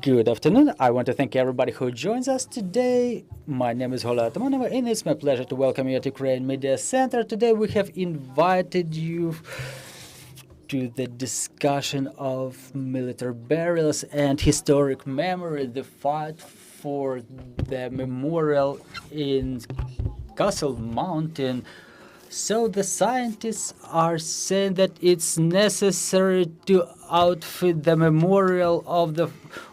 Good afternoon. I want to thank everybody who joins us today. My name is Hola Atamanova, and it's my pleasure to welcome you at Ukraine Media Center. Today we have invited you to the discussion of military burials and historic memory, the fight for the memorial in Castle Mountain. So the scientists are saying that it's necessary to outfit the memorial of the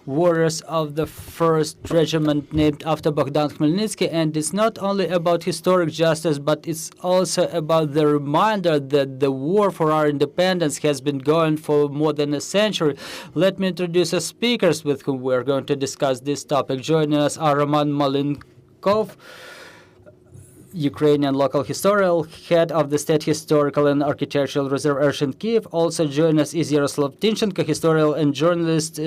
warriors of the 1st Regiment named after Bohdan Khmelnytskyi, and it's not only about historic justice, but it's also about the reminder that the war for our independence has been going for more than a century. Let me introduce the speakers with whom we're going to discuss this topic. Joining us are Malenkov, Ukrainian local historian, head of the State Historical and Architectural Reserve in Kyiv. Also joining us is Yaroslav, Tynchenko, historian and journalist,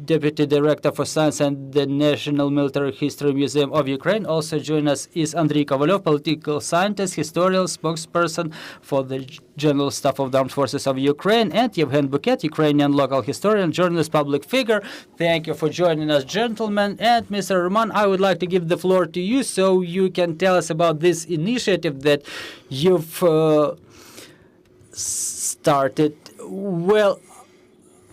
Deputy Director for Science and the National Military History Museum of Ukraine. Also joining us is Andrii, Kovaliov, political scientist, historian, spokesperson for the General Staff of the Armed Forces of Ukraine, and Yevhen Buket, Ukrainian local historian, journalist, public figure. Thank you for joining us, gentlemen. And Mr. Roman, I would like to give the floor to you so you can tell us about this initiative that you've started. Well,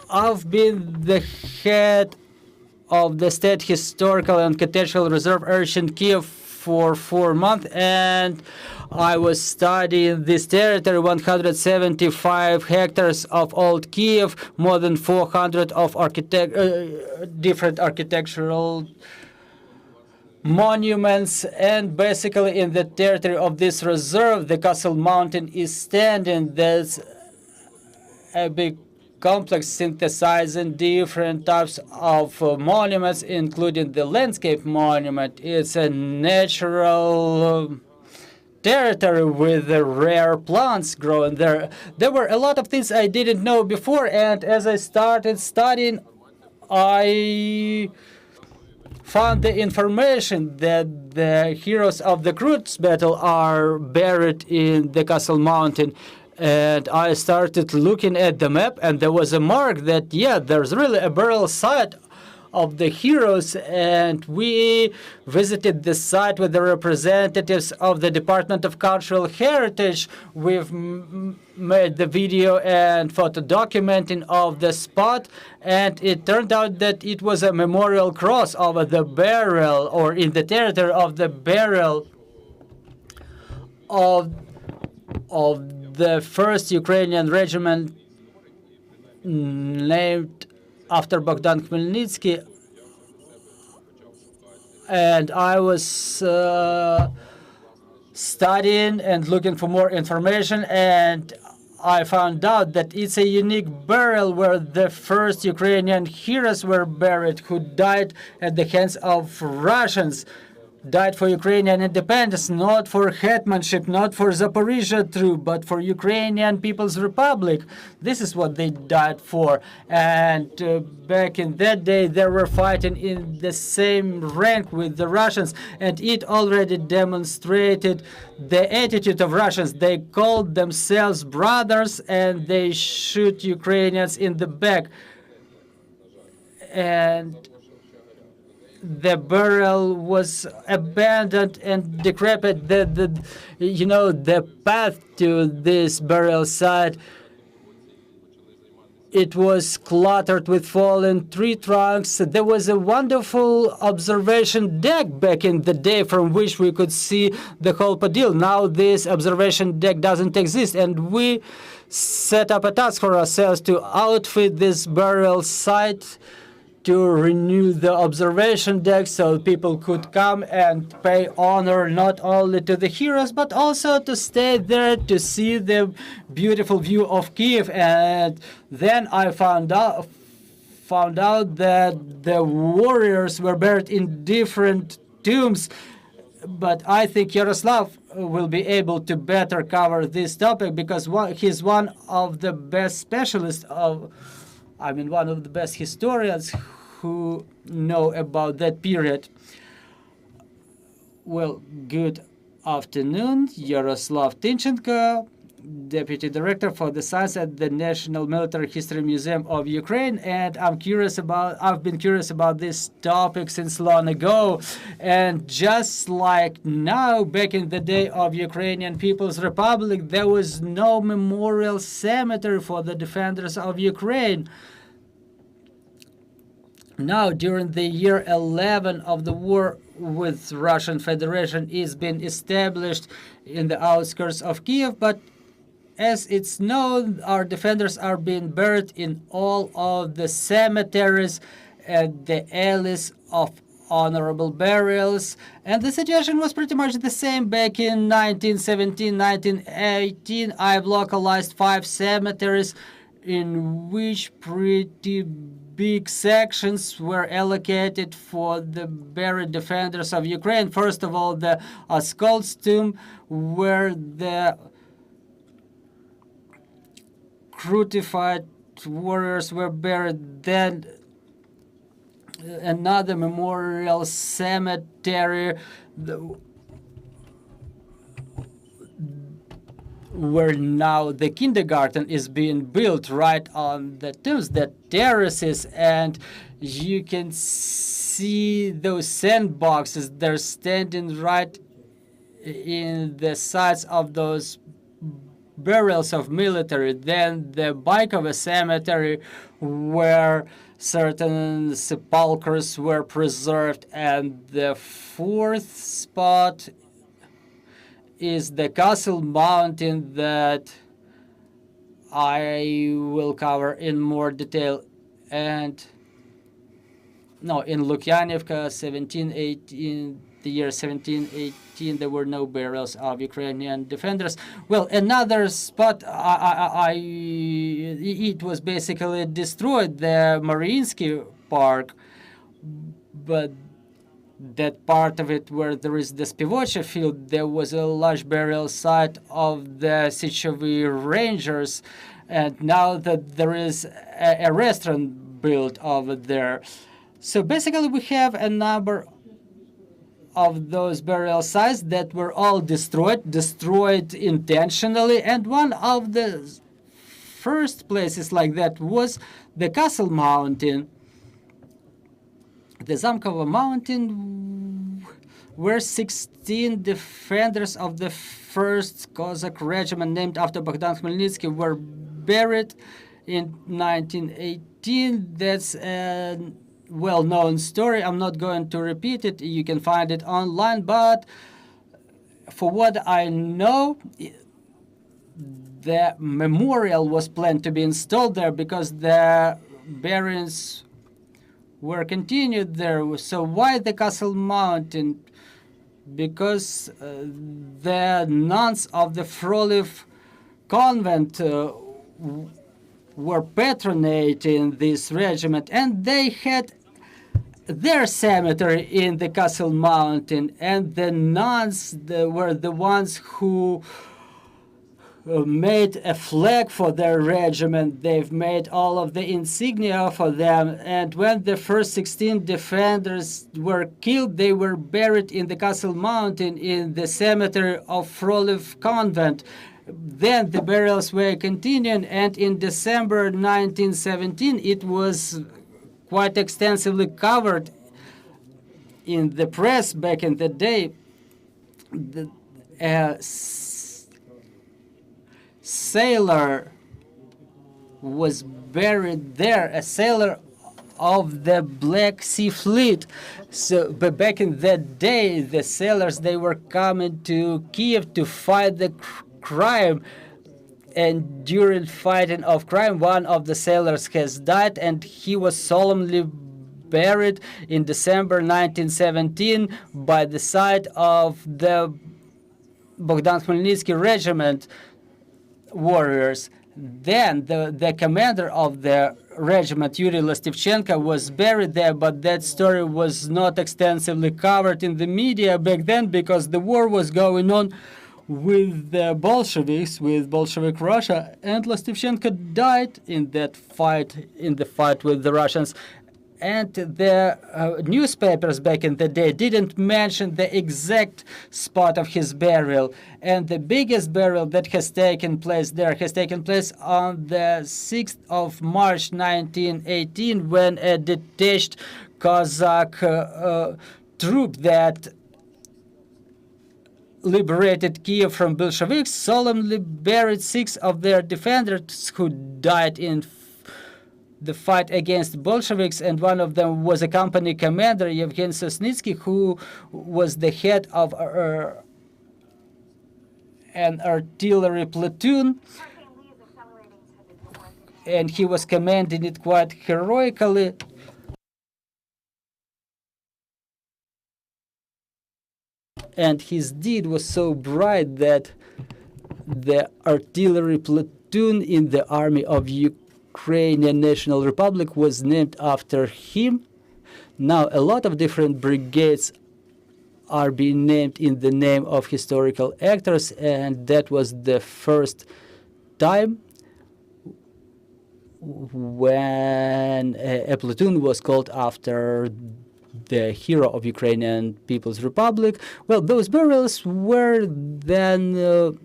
I've been the head of the State Historical and Architectural Reserve in Kyiv for 4 months, and I was studying this territory, 175 hectares of old Kyiv, more than 400 of different architectural monuments, and basically in the territory of this reserve, the Castle Mountain is standing. There's a big complex synthesizing different types of monuments, including the landscape monument. It's a natural territory with rare plants growing there. There were a lot of things I didn't know before, and as I started studying, I found the information that the heroes of the Krutsk battle are buried in the Castle Mountain. And I started looking at the map, and there was a mark that, yeah, there's really a burial site of the heroes, and we visited the site with the representatives of the Department of Cultural Heritage. We've made the video and photo documenting of the spot, and it turned out that it was a memorial cross over the burial, or in the territory of the burial of the 1st Ukrainian Regiment named after Bohdan Khmelnytskyi. And I was studying and looking for more information, and I found out that it's a unique burial where the 1st Ukrainian heroes were buried who died at the hands of Russians. Died for Ukrainian independence, not for hetmanship, not for Zaporozhian troop, but for Ukrainian People's Republic. This is what they died for. And back in that day, they were fighting in the same rank with the Russians, and it already demonstrated the attitude of Russians. They called themselves brothers, and they shoot Ukrainians in the back. And the burial was abandoned and decrepit. The path to this burial site, it was cluttered with fallen tree trunks. There was a wonderful observation deck back in the day from which we could see the whole Podil. Now this observation deck doesn't exist, and we set up a task for ourselves to outfit this burial site, to renew the observation deck so people could come and pay honor not only to the heroes, but also to stay there to see the beautiful view of Kyiv. And then I found out that the warriors were buried in different tombs. But I think Yaroslav will be able to better cover this topic, because he's one of the best specialists one of the best historians who know about that period. Well, good afternoon, Yaroslav Tynchenko. Deputy Director for the Science at the National Military History Museum of Ukraine, and I've been curious about this topic since long ago. And just like now, back in the day of Ukrainian People's Republic, there was no memorial cemetery for the defenders of Ukraine. Now, during the year 11 of the war with Russian Federation is been established in the outskirts of Kyiv, but as it's known, our defenders are being buried in all of the cemeteries and the alleys of honorable burials. And the situation was pretty much the same back in 1917, 1918. I've localized 5 cemeteries in which pretty big sections were allocated for the buried defenders of Ukraine. First of all, the Oskol's tomb, where the crucified warriors were buried. Then another memorial cemetery where now the kindergarten is being built right on the tombs, the terraces, and you can see those sandboxes. They're standing right in the sides of those burials of military. Then the Baikova cemetery, where certain sepulchres were preserved, and the 4th spot is the Castle Mountain that I will cover in more detail. And no, in Lukyanivka, 1718, the year 1718, there were no burials of Ukrainian defenders. Well, another spot, it was basically destroyed, the Mariinsky Park, but that part of it where there is the Spivocha field, there was a large burial site of the Sichovy Rangers, and now that there is a restaurant built over there. So basically we have a number of those burial sites that were all destroyed intentionally, and one of the first places like that was the Castle Mountain. The Zamkova Mountain, where 16 defenders of the 1st Cossack Regiment, named after Bohdan Khmelnytskyi, were buried in 1918. That's a well-known story. I'm not going to repeat it. You can find it online. But for what I know, the memorial was planned to be installed there because the burials were continued there. So why the Castle Mountain? Because the nuns of the Froliv convent were patronating this regiment, and they had their cemetery in the Castle Mountain, and the nuns were the ones who made a flag for their regiment. They've made all of the insignia for them, and when the first 16 defenders were killed, they were buried in the Castle Mountain in the cemetery of Froliv convent. Then the burials were continuing, and in December 1917 it was quite extensively covered in the press back in the day. The sailor was buried there, a sailor of the Black Sea Fleet. So, but back in that day, the sailors, they were coming to Kyiv to fight the crime. And during fighting of crime, one of the sailors has died, and he was solemnly buried in December 1917 by the side of the Bohdan Khmelnytskyi Regiment warriors. Then the commander of the regiment, Yuri Lostivchenko, was buried there, but that story was not extensively covered in the media back then because the war was going on with the Bolsheviks, with Bolshevik Russia, and Lostivchenko died in that fight, in the fight with the Russians. And the newspapers back in the day didn't mention the exact spot of his burial. And the biggest burial that has taken place there has taken place on the 6th of March 1918, when a detached Cossack troop that liberated Kyiv from Bolsheviks solemnly buried 6 of their defenders who died in the fight against Bolsheviks, and one of them was a company commander, Yevhen Sosnitsky, who was the head of an artillery platoon, and he was commanding it quite heroically. And his deed was so bright that the artillery platoon in the army of Ukrainian National Republic was named after him. Now, a lot of different brigades are being named in the name of historical actors, and that was the first time when a platoon was called after the hero of Ukrainian People's Republic. Well, those burials were then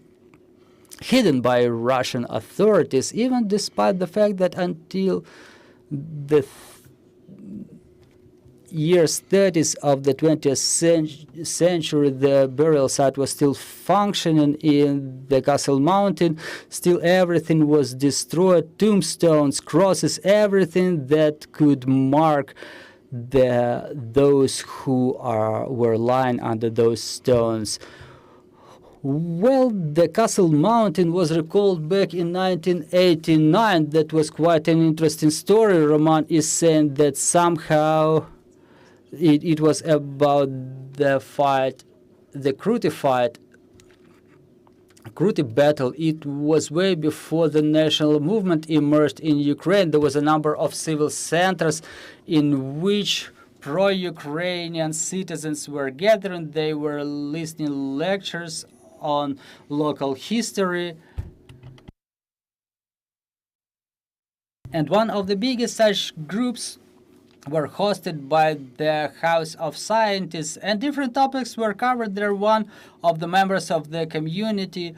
hidden by Russian authorities, even despite the fact that until the years 30s of the 20th century, the burial site was still functioning in the Castle Mountain. Still everything was destroyed, tombstones, crosses, everything that could mark those who were lying under those stones. Well, the Castle Mountain was recalled back in 1989. That was quite an interesting story. Roman is saying that somehow it was about the fight, the Kruty fight, Kruty battle. It was way before the national movement emerged in Ukraine. There was a number of civil centers in which pro-Ukrainian citizens were gathering. They were listening lectures on local history. And one of the biggest such groups were hosted by the House of Scientists, and different topics were covered there. One of the members of the community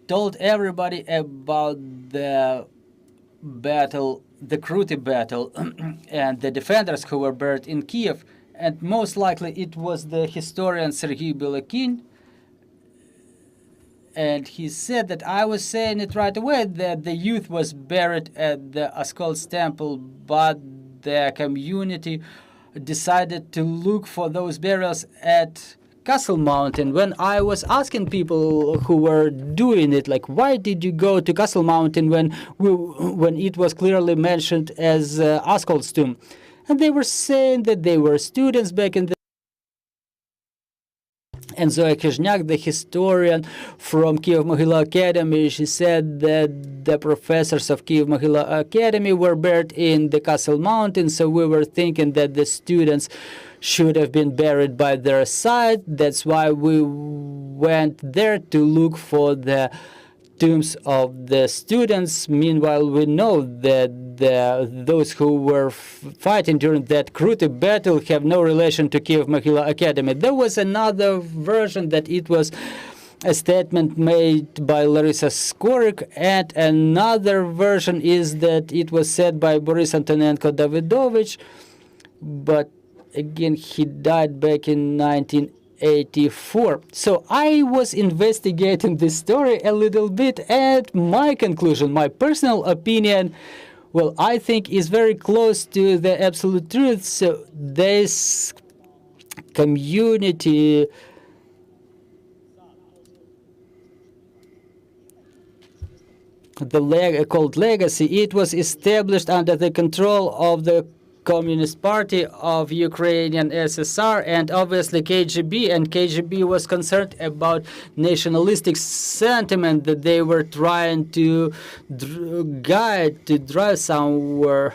told everybody about the battle, the Kruty battle, and the defenders who were buried in Kyiv. And most likely it was the historian Sergei Belakin. And he said that I was saying it right away, that the youth was buried at the Askol's temple, but the community decided to look for those burials at Castle Mountain. When I was asking people who were doing it, like, why did you go to Castle Mountain when it was clearly mentioned as Askol's tomb? And they were saying that they were students back in the And Zoya Kizhnyak, the historian from Kyiv-Mohyla Academy, she said that the professors of Kyiv-Mohyla Academy were buried in the Castle Mountain, so we were thinking that the students should have been buried by their side. That's why we went there to look for the tombs of the students. Meanwhile, we know that those who were fighting during that Kruty battle have no relation to Kyiv-Mohyla Academy. There was another version that it was a statement made by Larissa Skorik, and another version is that it was said by Boris Antonenko Davidovich, but again, he died back in 1984. So I was investigating this story a little bit, and my conclusion, my personal opinion, well, I think is very close to the absolute truth. So this community called Legacy, it was established under the control of the Communist Party of Ukrainian SSR and obviously KGB, and KGB was concerned about nationalistic sentiment that they were trying to drive somewhere.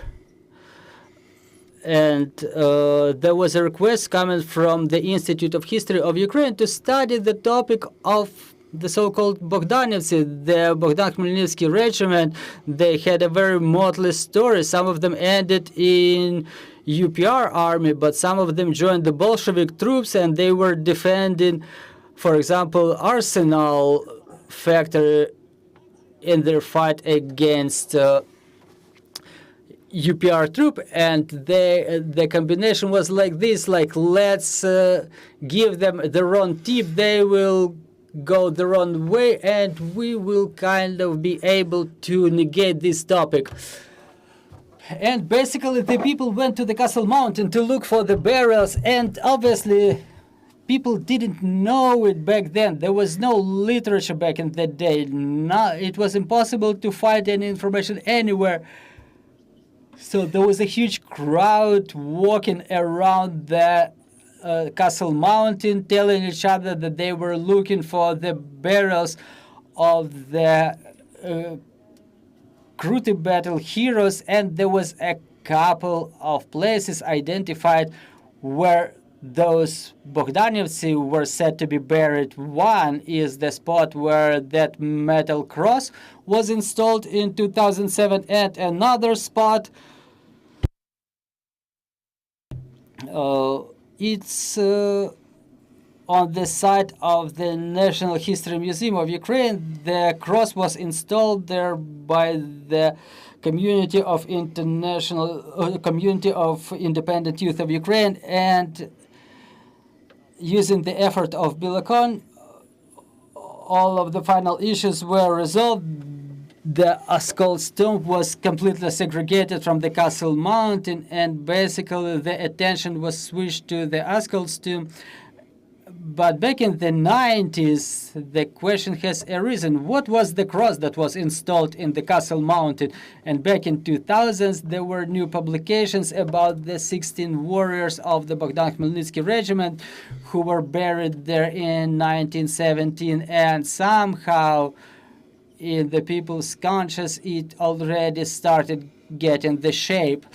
And there was a request coming from the Institute of History of Ukraine to study the topic of the so-called Bogdanivtsi, the Bohdan Khmelnytskyi Regiment, they had a very motley story. Some of them ended in UPR army, but some of them joined the Bolshevik troops, and they were defending, for example, Arsenal factory in their fight against UPR troop, and the combination was like this, like, let's give them the wrong tip, they will go the wrong way, and we will kind of be able to negate this topic. And basically the people went to the Castle Mountain to look for the barrels, and obviously people didn't know it back then. There was no literature back in that day. No, it was impossible to find any information anywhere. So there was a huge crowd walking around the Castle Mountain, telling each other that they were looking for the barrels of the Kruty battle heroes, and there was a couple of places identified where those Bogdanivtsi were said to be buried. One is the spot where that metal cross was installed in 2007, and another spot, it's on the site of the National History Museum of Ukraine. The cross was installed there by the Community of Independent Youth of Ukraine, and using the effort of Bilakon, all of the final issues were resolved. The Askol's tomb was completely segregated from the Castle Mountain, and basically the attention was switched to the Askol's tomb. But back in the 90s, the question has arisen, what was the cross that was installed in the Castle Mountain? And back in 2000s, there were new publications about the 16 warriors of the Bohdan Khmelnytskyi Regiment who were buried there in 1917, and somehow in the people's conscience it already started getting the shape.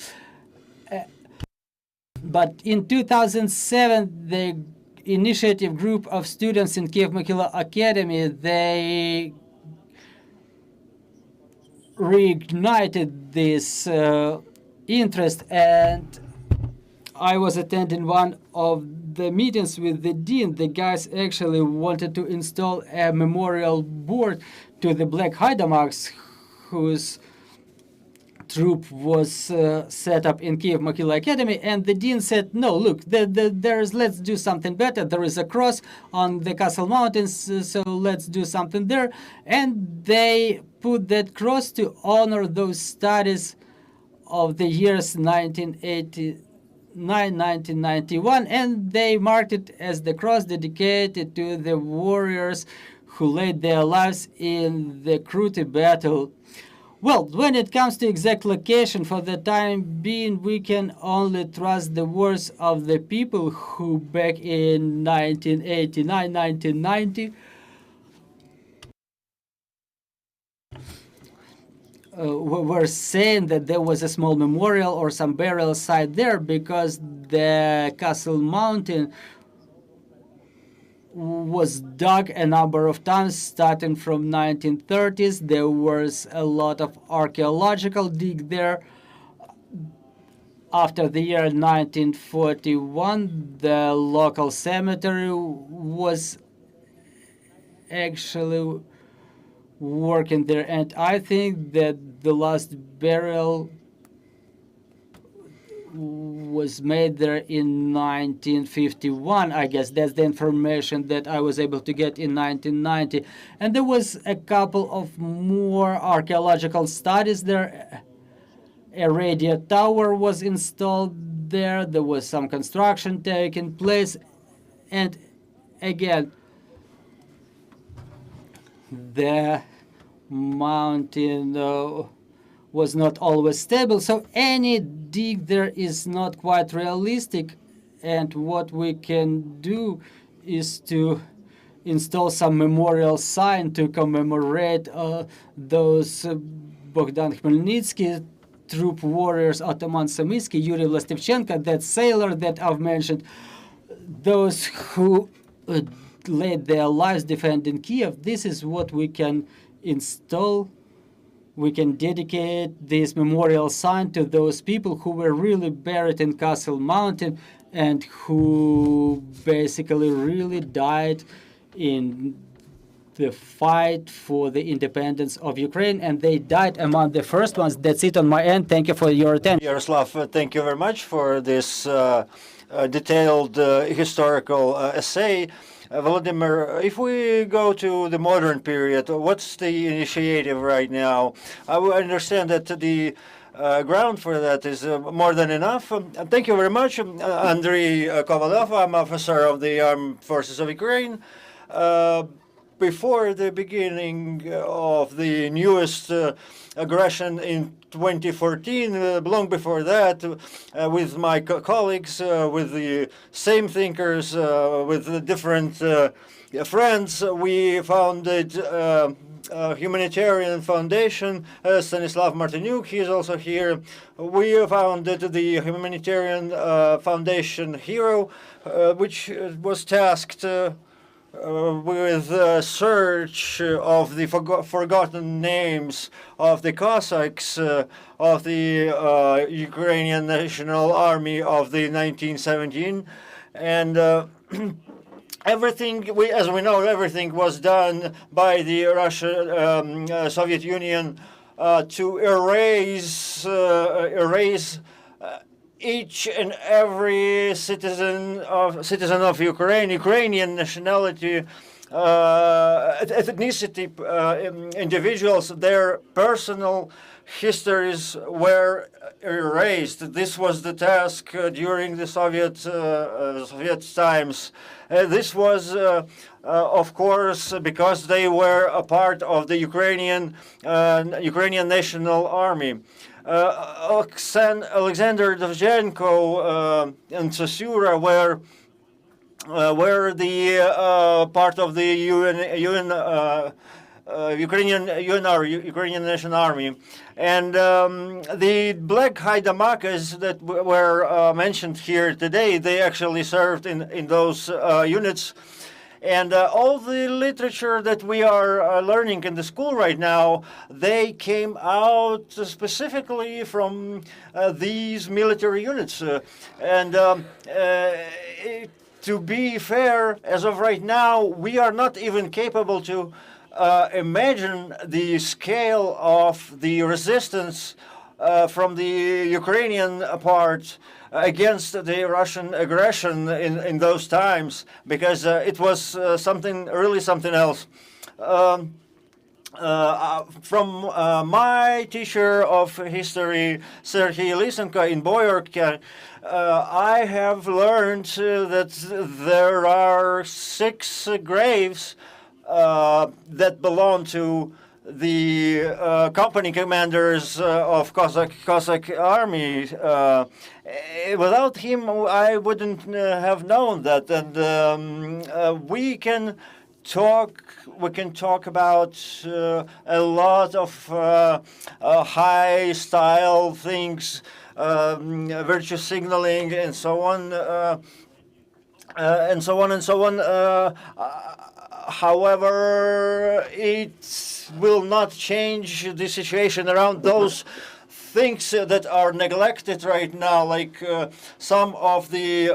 But in 2007, the initiative group of students in Kyiv Mohyla Academy, they reignited this interest, and I was attending one of the meetings with the dean. The guys actually wanted to install a memorial board to the Black Haidamaks, whose troop was set up in Kyiv Mohyla Academy, and the dean said, no, look, let's do something better. There is a cross on the Castle Mountains, so let's do something there. And they put that cross to honor those studies of the years 1989, 1991, and they marked it as the cross dedicated to the warriors who laid their lives in the Kruty battle. Well, when it comes to exact location, for the time being, we can only trust the words of the people who back in 1989, 1990 were saying that there was a small memorial or some burial site there because the Castle Mountain was dug a number of times starting from 1930s. There was a lot of archaeological dig there. After the year 1941, the local cemetery was actually working there, and I think that the last burial was made there in 1951. I guess that's the information that I was able to get in 1990. And there was a couple of more archaeological studies there. A radio tower was installed there. There was some construction taking place. And again, the mountain was not always stable, so any dig there is not quite realistic. And what we can do is to install some memorial sign to commemorate those Bohdan Khmelnytskyi troop warriors, Ataman Samitsky, Yuri Vlastivchenko, that sailor that I've mentioned, those who laid their lives defending Kyiv. This is what we can install. We can dedicate this memorial sign to those people who were really buried in Castle Mountain and who basically really died in the fight for the independence of Ukraine, and they died among the first ones. That's it on my end. Thank you for your attention. Yaroslav, thank you very much for this detailed historical essay. Volodymyr, if we go to the modern period, what's the initiative right now? I understand that the ground for that is more than enough. Thank you very much. Andrii Kovaliov, I'm officer of the Armed Forces of Ukraine. Before the beginning of the newest aggression in 2014, long before that, with my colleagues, with the same thinkers, with the different friends, we founded a humanitarian foundation. Stanislav Martinyuk, he is also here. We founded the humanitarian foundation Hero, which was tasked with search of the forgotten names of the Cossacks of the Ukrainian National Army of the 1917, and everything, as we know, everything was done by the Russia, Soviet Union to erase each and every citizen of Ukraine, Ukrainian nationality, ethnicity, individuals, their personal histories were erased. This was the task during the Soviet times. This was, of course, because they were a part of the Ukrainian National Army. Alexander Dovzhenko and Sosura were the part of the Ukrainian National Army, and the Black Haidamakas that were mentioned here today, they actually served in those units. And all the literature that we are learning in the school right now, they came out specifically from these military units. To be fair, as of right now, we are not even capable to imagine the scale of the resistance from the Ukrainian part against the Russian aggression in those times, because it was really something else. From my teacher of history, Serhiy Lysenko in Boyorka, I have learned that there are 6 graves that belong to the company commanders of Cossack army. Without him, I wouldn't have known that. And we can talk about a lot of high style things, virtue signaling, and so on, and so on and so on. However, it will not change the situation around those things that are neglected right now, like some of the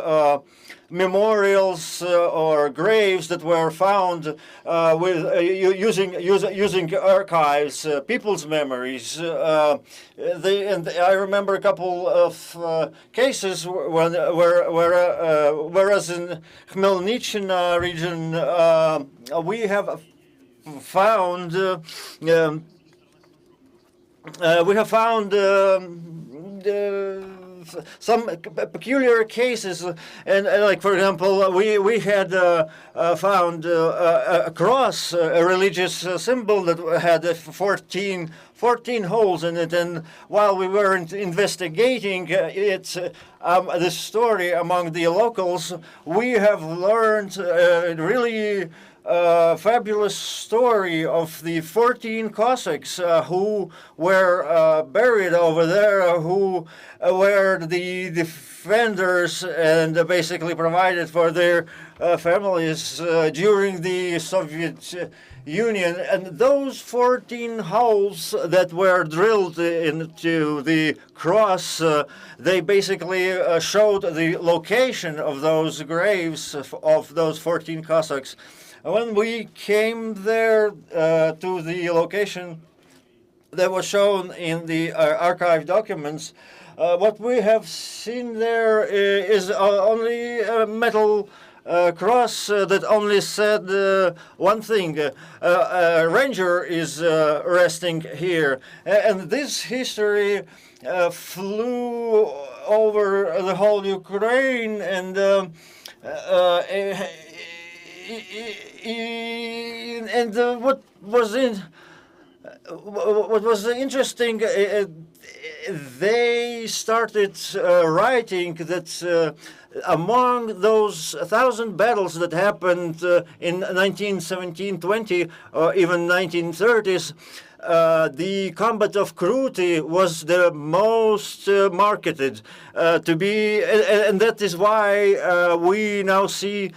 memorials or graves that were found with using archives, people's memories. And I remember a couple of cases whereas in Khmelnytskyi region we have found some peculiar cases, and like for example, we had found a cross, a religious symbol that had 14 holes in it, and while we were investigating this story among the locals, we have learned really fabulous story of the 14 Cossacks who were buried over there, who were the defenders and basically provided for their families during the Soviet Union. And those 14 holes that were drilled into the cross, they basically showed the location of those graves of those 14 Cossacks. When we came there to the location that was shown in the archive documents, what we have seen there is only a metal cross that only said one thing: a ranger is resting here. And this history flew over the whole Ukraine, and what was interesting, they started writing that among those 1,000 battles that happened in 1917-20 or even 1930s, the combat of Kruty was the most marketed to be, and that is why we now see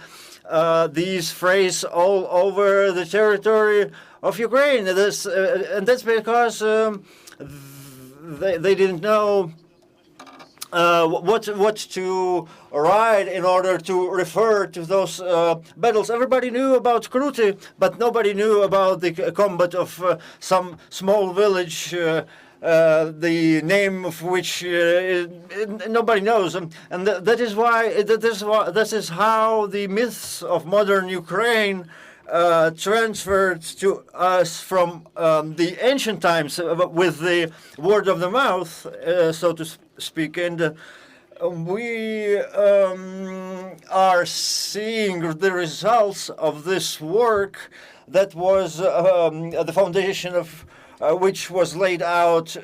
these phrases all over the territory of Ukraine. And that's because they didn't know what to write in order to refer to those battles. Everybody knew about Kruty, but nobody knew about the combat of some small village, the name of which nobody knows, and that is how the myths of modern Ukraine transferred to us from the ancient times with the word of the mouth, so to speak. And we are seeing the results of this work that was the foundation of which was laid out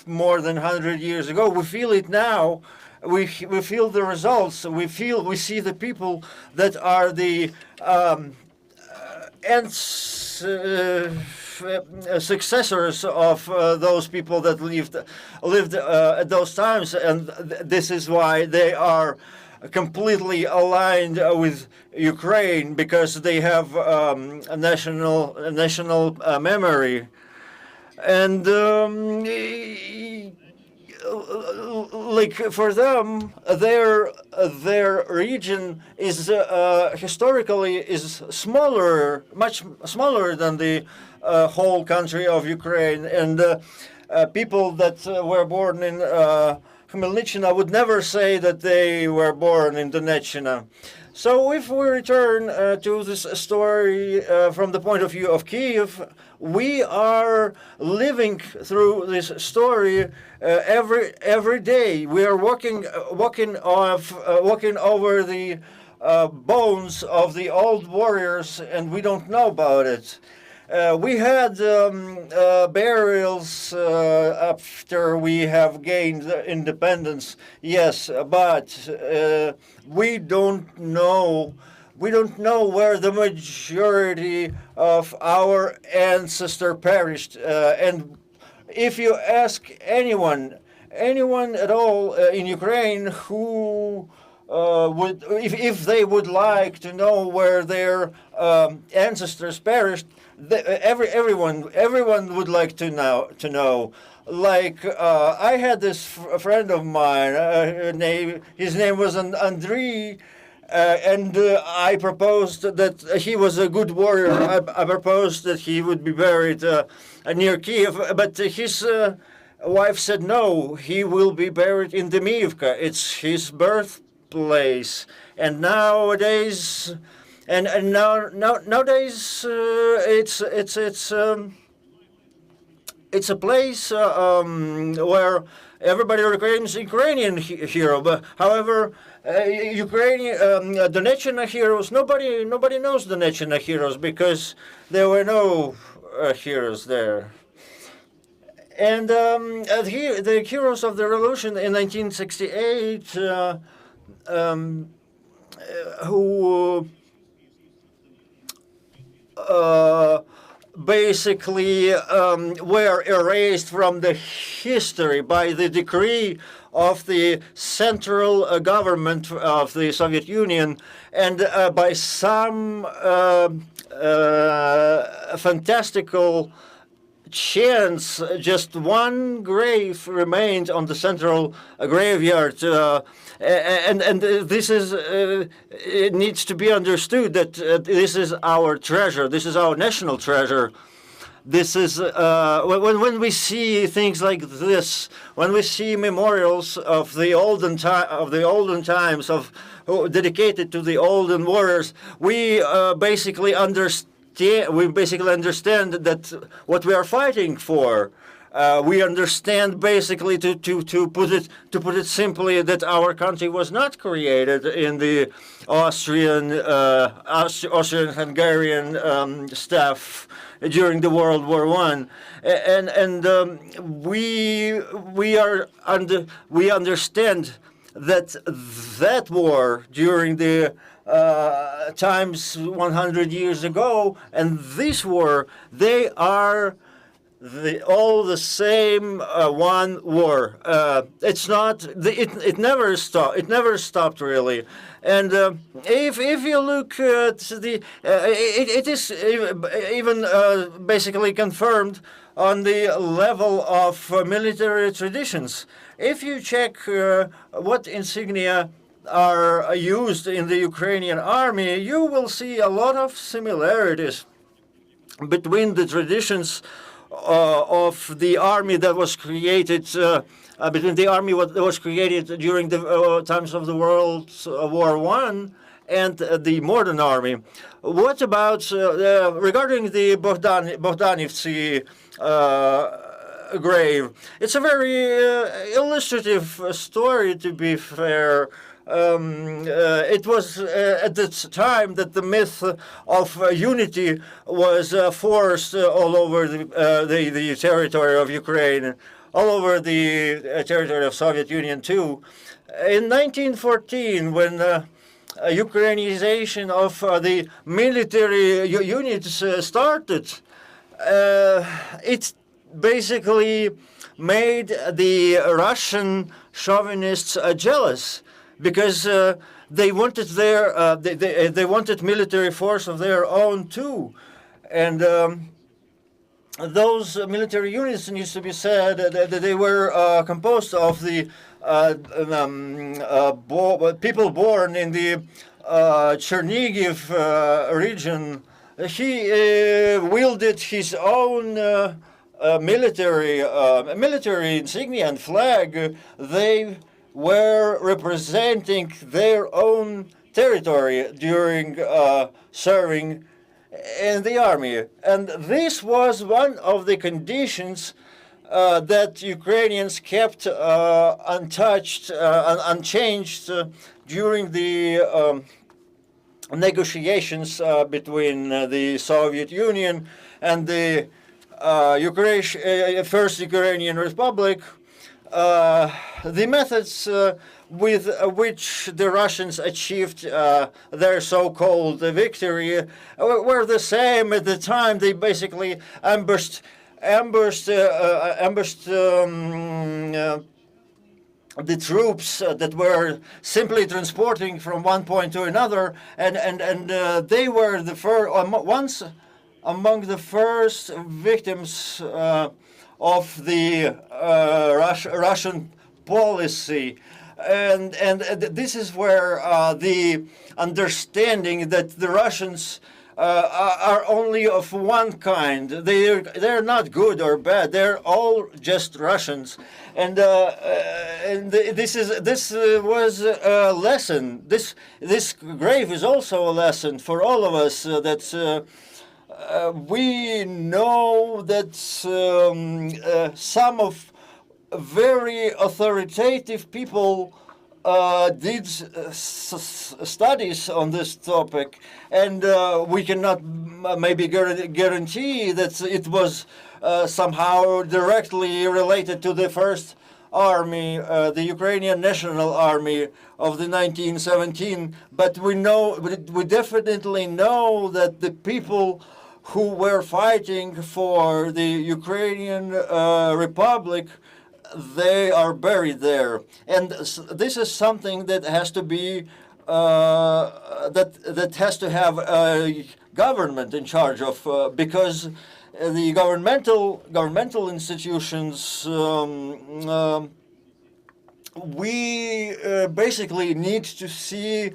more than 100 years ago. We feel it now. We feel the results. We see the people that are the successors of those people that lived at those times, and this is why they are completely aligned with Ukraine, because they have a national memory. And like for them, their region is historically is smaller, much smaller than the whole country of Ukraine. And people that were born in Khmelnytskyi would never say that they were born in Donetsk. So if we return to this story from the point of view of Kyiv, we are living through this story every day. We are walking over the bones of the old warriors, and we don't know about it. We had burials after we have gained independence, yes, but we don't know where the majority of our ancestors perished. And if you ask anyone at all in Ukraine who if they would like to know where their ancestors perished, everyone would like to know. Like I had this friend of mine. His name was Andrii. And I proposed that he was a good warrior. I proposed that he would be buried near Kyiv, but his wife said no, he will be buried in Dmiivka. It's his birthplace. And nowadays, nowadays it's a place where everybody reclaims Ukrainian hero. But however, Ukrainian Donetsk heroes, nobody knows Donetsk heroes because there were no heroes there. And the heroes of the revolution in 1968, who basically were erased from the history by the decree of the central government of the Soviet Union, and by some fantastical chance, just one grave remained on the central graveyard, and this is it needs to be understood that this is our treasure. This is our national treasure. This is when we see things like this, when we see memorials of the olden times dedicated to the olden warriors, we basically understand. We basically understand that what we are fighting for. We understand basically, to put it simply, that our country was not created in the Austrian-Hungarian staff during the World War I, and we understand that war during the times 100 years ago, and this war, they are all the same one war. It's not. It never stopped. It never stopped really. And if you look at it is even basically confirmed on the level of military traditions. If you check what insignia are used in the Ukrainian army, you will see a lot of similarities between the traditions of the army that was created, between the army that was created during the times of the World War I and the modern army. What about regarding the Bohdanivtsy grave? It's a very illustrative story, to be fair. It was at the time that the myth of unity was forced all over the territory of Ukraine, all over the territory of Soviet Union too. In 1914, when Ukrainization of the military units started, it basically made the Russian chauvinists jealous, because they wanted they wanted military force of their own too, and those military units, needs to be said, that they were composed of the people born in the Chernigiv region. He wielded his own military insignia and flag. They were representing their own territory during serving in the army. And this was one of the conditions that Ukrainians kept untouched, unchanged during the negotiations between the Soviet Union and the First Ukrainian Republic. The methods with which the Russians achieved their so-called victory were the same at the time. They basically ambushed the troops that were simply transporting from one point to another, and they were once among the first victims of the Russian policy, and this is where the understanding that the Russians are only of one kind. They're not good or bad. They're all just Russians, and this was a lesson. This grave is also a lesson for all of us that. We know that some of very authoritative people did studies on this topic, and we cannot maybe guarantee that it was somehow directly related to the First Army, the Ukrainian National Army of the 1917. But we definitely know that the people who were fighting for the Ukrainian Republic, they are buried there. And this is something that has to be that has to have a government in charge of, because the governmental institutions, we basically need to see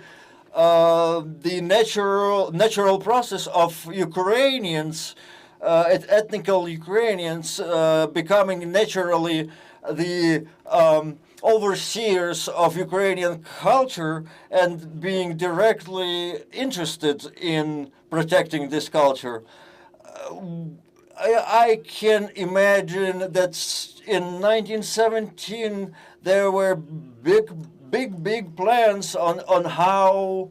the natural process of Ukrainians, ethnical Ukrainians, becoming naturally the overseers of Ukrainian culture and being directly interested in protecting this culture. I can imagine that in 1917 there were big plans on how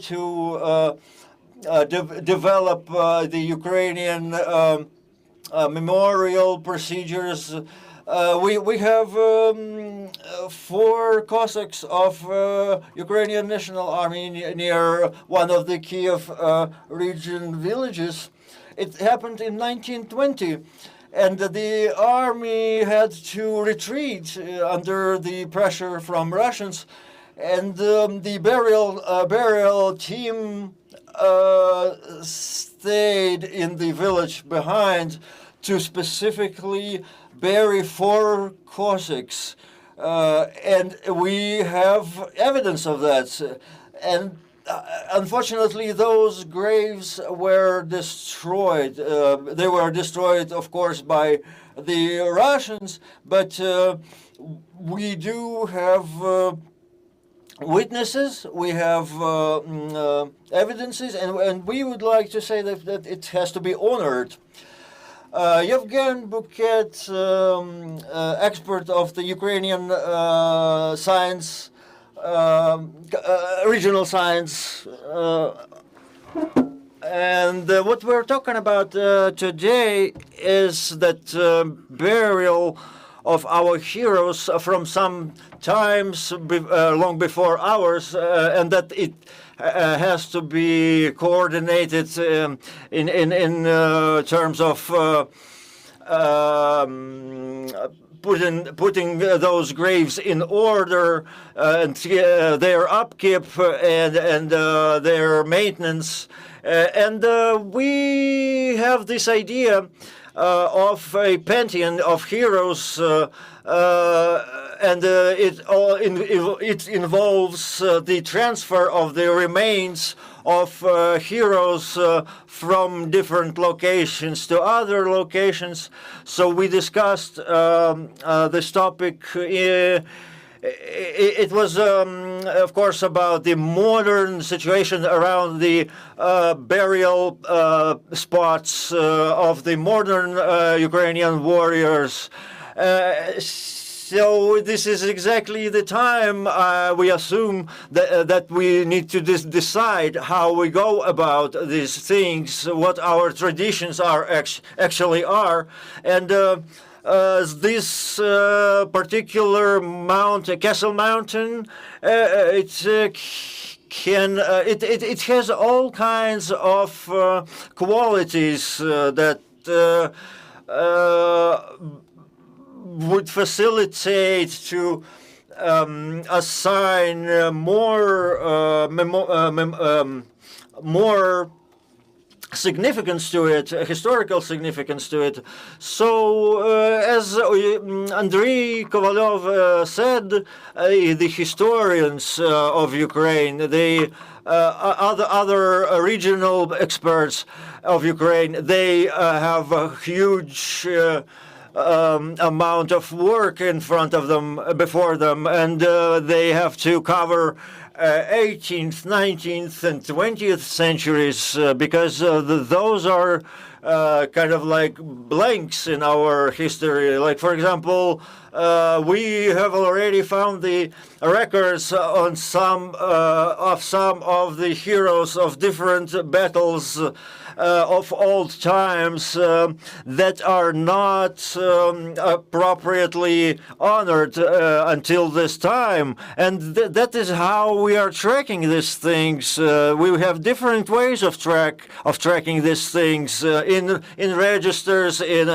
to develop the Ukrainian memorial procedures. We have 4 Cossacks of Ukrainian National Army near one of the Kyiv region villages. It happened in 1920, and the army had to retreat under the pressure from Russians, and the burial team stayed in the village behind to specifically bury 4 Cossacks, and we have evidence of that. And unfortunately, those graves were destroyed. They were destroyed, of course, by the Russians, but we do have witnesses, we have evidences, and we would like to say that it has to be honored. Yevhen Buket, expert of the Ukrainian science, regional science, and what we're talking about today is that burial of our heroes from some times long before ours, and that it has to be coordinated in terms of putting those graves in order, and their upkeep and their maintenance. And we have this idea of a pantheon of heroes, and it involves the transfer of the remains of heroes from different locations to other locations. So we discussed this topic. It was, of course, about the modern situation around the burial spots of the modern Ukrainian warriors. So this is exactly the time we assume that we need to decide how we go about these things, what our traditions are actually are, and this particular Castle Mountain, it has all kinds of qualities that would facilitate to assign more significance to it, historical significance to it. So, as Andrii Kovaliov said, the historians of Ukraine, the other regional experts of Ukraine, they have a huge amount of work in front of them, before them, and they have to cover 18th, 19th, and 20th centuries, because those are kind of like blanks in our history. Like, for example, we have already found the records on some of the heroes of different battles, of old times that are not appropriately honored until this time. And that is how we are tracking these things. We have different ways of tracking these things in registers, in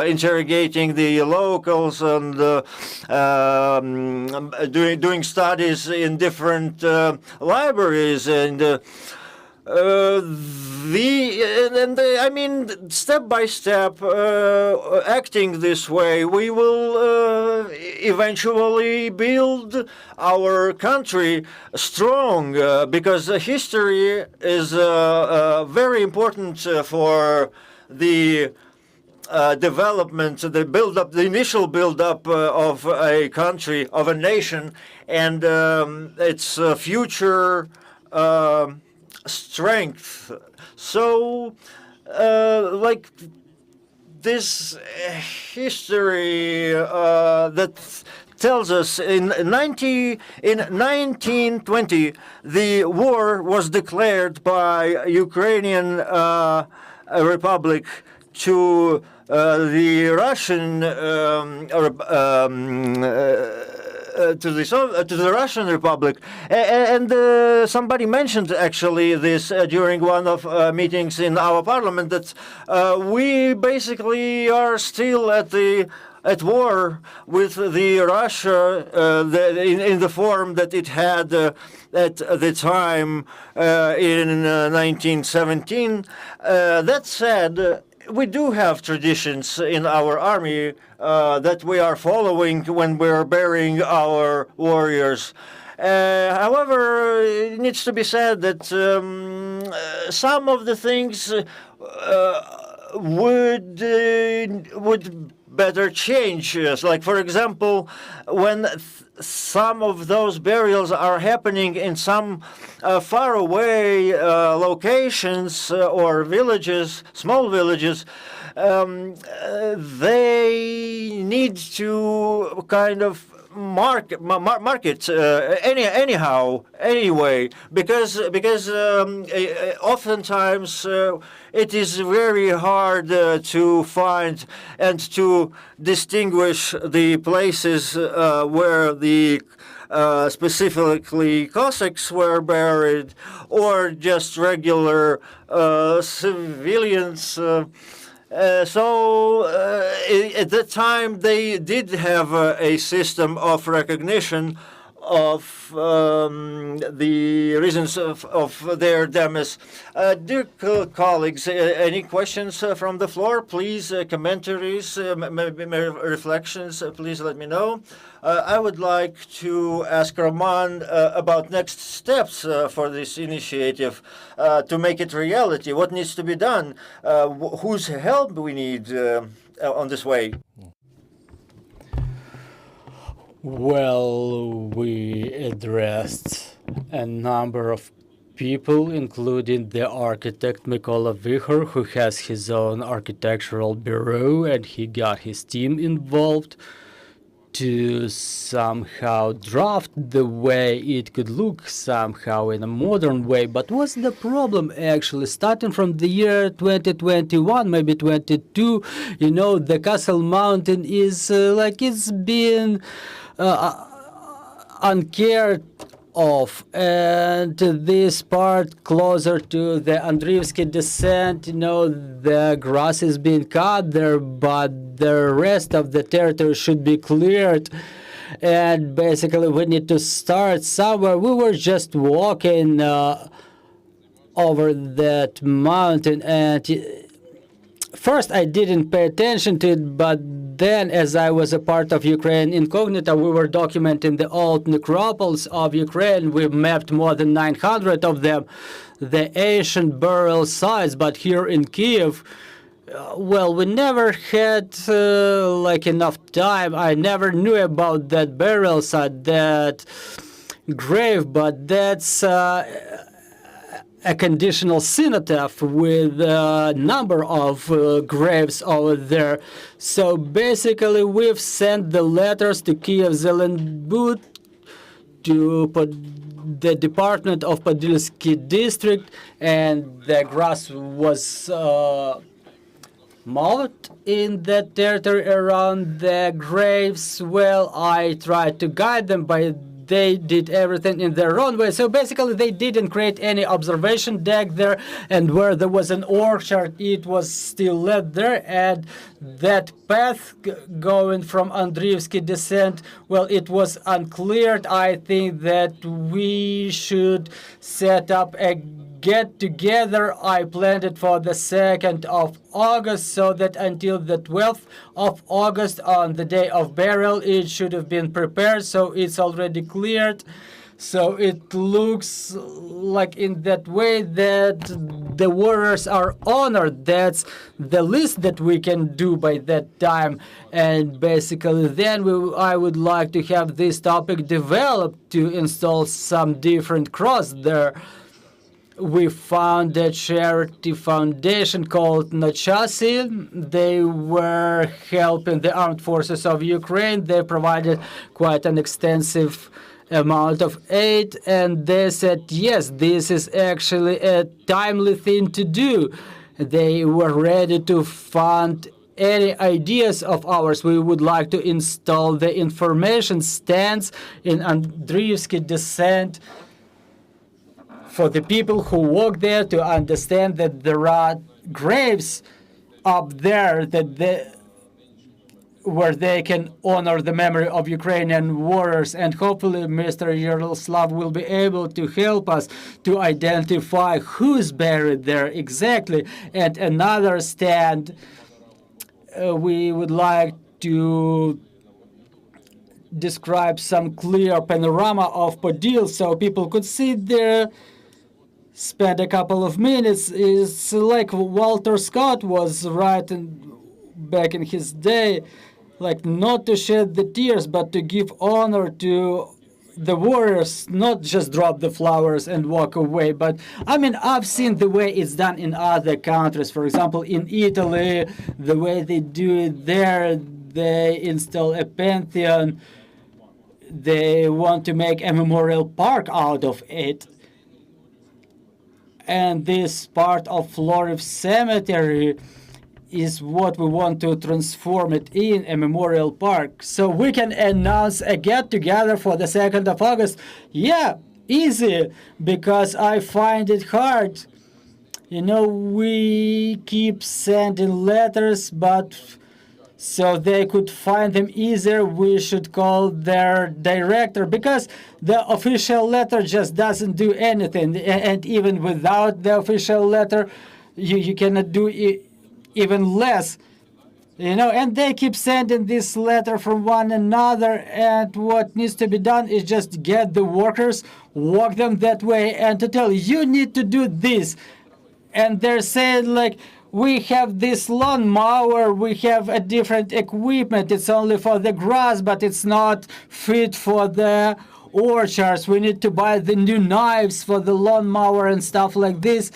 interrogating the locals, and doing studies in different libraries, and I mean, step by step, acting this way, we will eventually build our country strong, because history is very important for the development, the build-up, the initial build-up of a country, of a nation, and its future strength. So, like this history that tells us in 1920 the war was declared by Ukrainian Republic to the Russian to the Russian Republic, and somebody mentioned actually this during one of meetings in our parliament, that we basically are still at war with the Russia in the form that it had at the time in 1917. That said, we do have traditions in our army that we are following when we're burying our warriors. However, it needs to be said that some of the things would better change. Like, for example, when some of those burials are happening in some faraway locations or villages, small villages, they need to kind of market anyhow, anyway, because oftentimes it is very hard to find and to distinguish the places where the specifically Cossacks were buried, or just regular civilians. So at that time they did have a system of recognition of the reasons of their demise. Dear colleagues, any questions from the floor? Please, commentaries, maybe reflections, please let me know. I would like to ask Roman about next steps for this initiative to make it reality. What needs to be done? Whose help we need on this way? Well, we addressed a number of people, including the architect Mykola Vihor, who has his own architectural bureau, and he got his team involved to somehow draft the way it could look somehow in a modern way. But what's the problem actually? Starting from the year 2021, maybe 22, you know, the Castle Mountain is like it's been uncared of, and this part closer to the Andriivsky descent, you know, the grass is being cut there, but the rest of the territory should be cleared. And basically we need to start somewhere. We were just walking over that mountain, and first I didn't pay attention to it, but then, as I was a part of Ukraine Incognita, we were documenting the old necropolis of Ukraine. We mapped more than 900 of them, the ancient burial sites. But here in Kyiv, well, we never had like enough time. I never knew about that burial site, that grave, but that's a conditional cenotaph with a number of graves over there. So basically we've sent the letters to Kyiv Zelenbud to the department of Podilsky district, and the grass was mowed in the territory around the graves. Well, I tried to guide them, but they did everything in their own way. So basically, they didn't create any observation deck there, and where there was an orchard, it was still left there. And that path going from Andriivsky descent, well, it was uncleared. I think that we should set up a get-together. I planned it for the 2nd of August, so that until the 12th of August, on the day of burial, it should have been prepared, so it's already cleared. So it looks like in that way that the warriors are honored. That's the least that we can do by that time. And basically then I would like to have this topic developed to install some different cross there. We found a charity foundation called Nachasi. They were helping the armed forces of Ukraine. They provided quite an extensive amount of aid, and they said, yes, this is actually a timely thing to do. They were ready to fund any ideas of ours. We would like to install the information stands in Andriivsky descent for the people who walk there to understand that there are graves up there where they can honor the memory of Ukrainian warriors. And hopefully Mr. Yaroslav will be able to help us to identify who's buried there exactly. And another stand, we would like to describe some clear panorama of Podil so people could sit there, spend a couple of minutes. It's like Walter Scott was writing back in his day, like not to shed the tears, but to give honor to the warriors, not just drop the flowers and walk away. But I mean, I've seen the way it's done in other countries. For example, in Italy, the way they do it there, they install a pantheon. They want to make a memorial park out of it. And this part of Floriv Cemetery is what we want to transform it in, a memorial park. So we can announce a get-together for the 2nd of August. Yeah, easy, because I find it hard. You know, we keep sending letters, but so they could find them easier, we should call their director, because the official letter just doesn't do anything. And even without the official letter, you cannot do even less. You know, and they keep sending this letter from one another, and what needs to be done is just get the workers, walk them that way, and to tell you need to do this. And they're saying, like, we have this lawn mower, we have a different equipment, it's only for the grass, but it's not fit for the orchards. We need to buy the new knives for the lawn mower and stuff like this.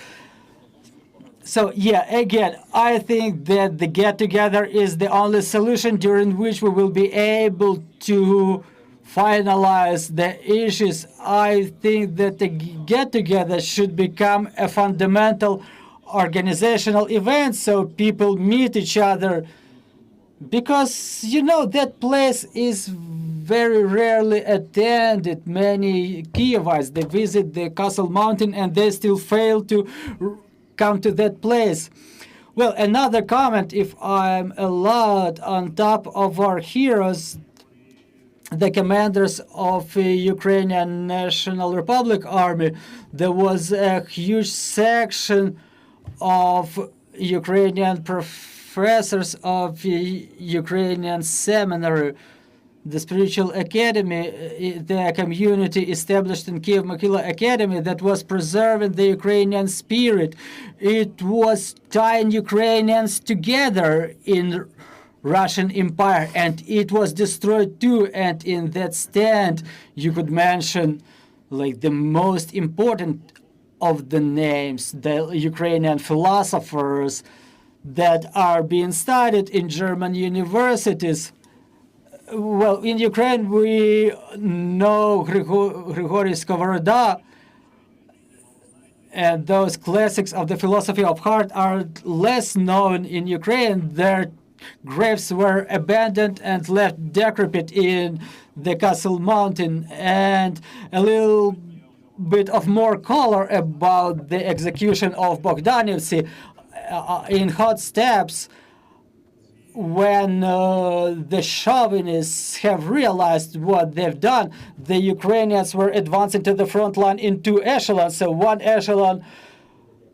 So yeah, again, I think that the get-together is the only solution during which we will be able to finalize the issues. I think that the get-together should become a fundamental organizational event so people meet each other, because you know that place is very rarely attended. Many Kyivites, they visit the Castle Mountain and they still fail to come to that place. Well, another comment, if I'm allowed, on top of our heroes, the commanders of the Ukrainian National Republic Army, there was a huge section of Ukrainian professors of the Ukrainian seminary, the spiritual academy, the community established in Kyiv, Mohyla Academy, that was preserving the Ukrainian spirit. It was tying Ukrainians together in Russian Empire, and it was destroyed too. And in that stand, you could mention like the most important of the names, the Ukrainian philosophers that are being studied in German universities. well, in Ukraine, we know Grigory Skovoroda, and those classics of the philosophy of heart are less known in Ukraine. Their graves were abandoned and left decrepit in the Castle Mountain. And a little bit of more color about the execution of Bogdanivtsi in hot steppes. When the chauvinists have realized what they've done, the Ukrainians were advancing to the front line in two echelons. So one echelon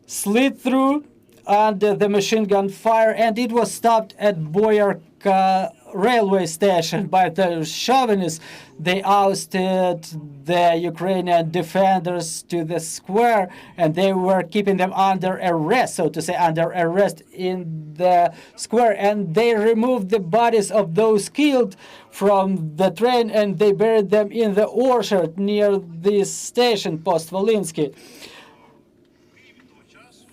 slid through under the machine gun fire, and it was stopped at Boyarka railway station by the chauvinists. They ousted the Ukrainian defenders to the square, and they were keeping them under arrest, so to say, under arrest in the square. And they removed the bodies of those killed from the train, and they buried them in the orchard near this station, Post-Volinsky.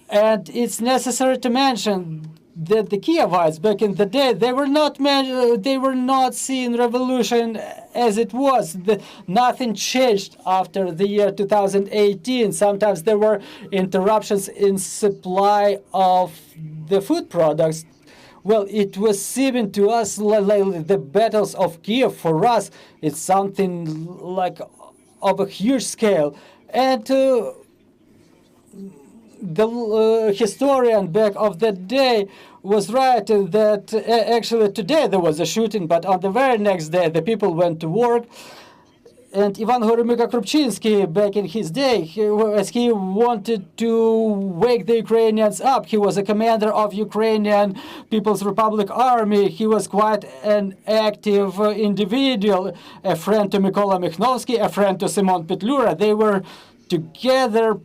And it's necessary to mention that the Kievites back in the day, they were not seeing revolution as it was. Nothing changed after the year 2018. Sometimes there were interruptions in supply of the food products. Well, it was seeming to us like the battles of Kyiv. For us, it's something like of a huge scale. And the historian back of that day was right that actually today there was a shooting, but on the very next day the people went to work. And Ivan Horemyka-Krupchinsky, back in his day, as he wanted to wake the Ukrainians up, he was a commander of Ukrainian People's Republic Army. He was quite an active individual, a friend to Mykola Mikhnovsky, a friend to Simon Petlura. They were together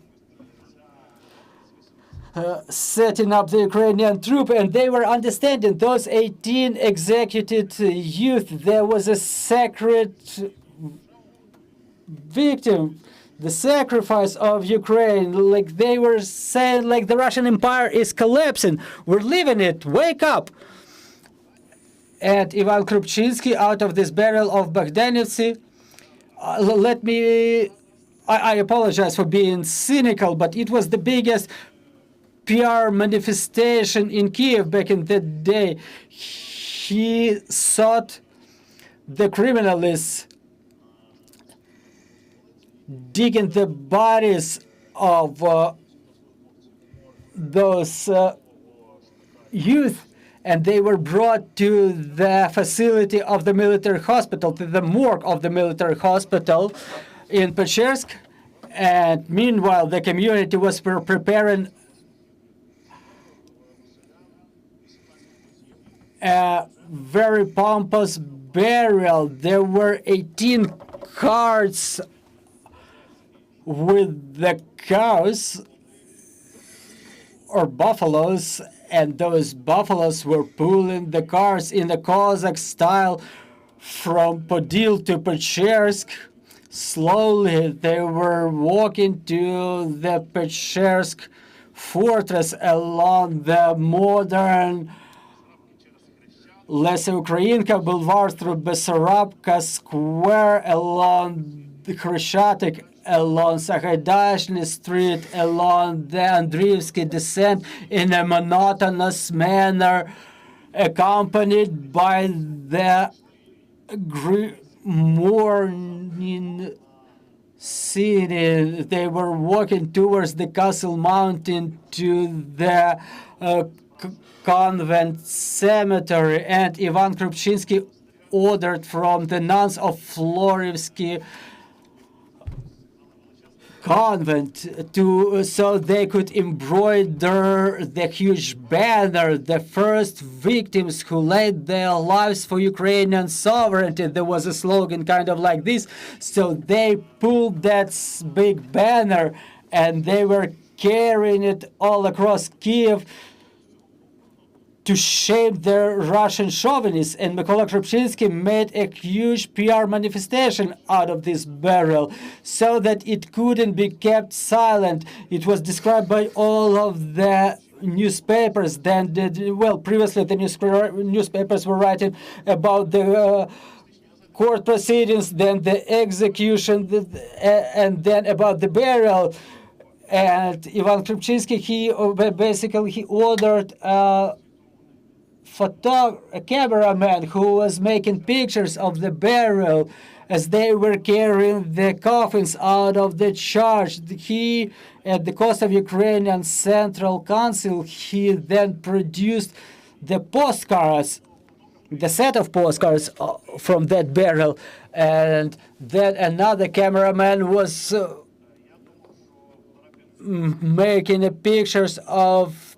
setting up the Ukrainian troop, and they were understanding those 18 executed youth. There was a sacred victim, the sacrifice of Ukraine. Like they were saying, like the Russian Empire is collapsing. We're leaving it. Wake up. And Ivan Krupchinsky, out of this barrel of Bogdanivtsi, I apologize for being cynical, but it was the biggest PR manifestation in Kyiv back in the day. He sought the criminalists digging the bodies of those youth, and they were brought to the facility of the military hospital, to the morgue of the military hospital in Pechersk. And meanwhile, the community was preparing a very pompous burial. There were 18 carts with the cows or buffaloes, and those buffaloes were pulling the cars in the Cossack style from Podil to Pechersk. Slowly they were walking to the Pechersk fortress along the modern Lesa Ukrainka Boulevard through Bessarabka Square, along the Khrushchev, along Sahaydachny Street, along the Andriivsky descent in a monotonous manner, accompanied by the morning scene. They were walking towards the Castle Mountain to the convent cemetery, and Ivan Krupchinsky ordered from the nuns of Florivsky convent so they could embroider the huge banner, the first victims who laid their lives for Ukrainian sovereignty. There was a slogan kind of like this. So they pulled that big banner and they were carrying it all across Kyiv to shame the Russian chauvinists. And Mykola Krupchinsky made a huge PR manifestation out of this burial so that it couldn't be kept silent. It was described by all of the newspapers. Previously the newspapers were writing about the court proceedings, then the execution, and then about the burial. And Ivan Krupczynski, he ordered a cameraman who was making pictures of the burial as they were carrying the coffins out of the church. He, at the cost of Ukrainian Central Council, he then produced the postcards, the set of postcards from that burial, and then another cameraman was making pictures of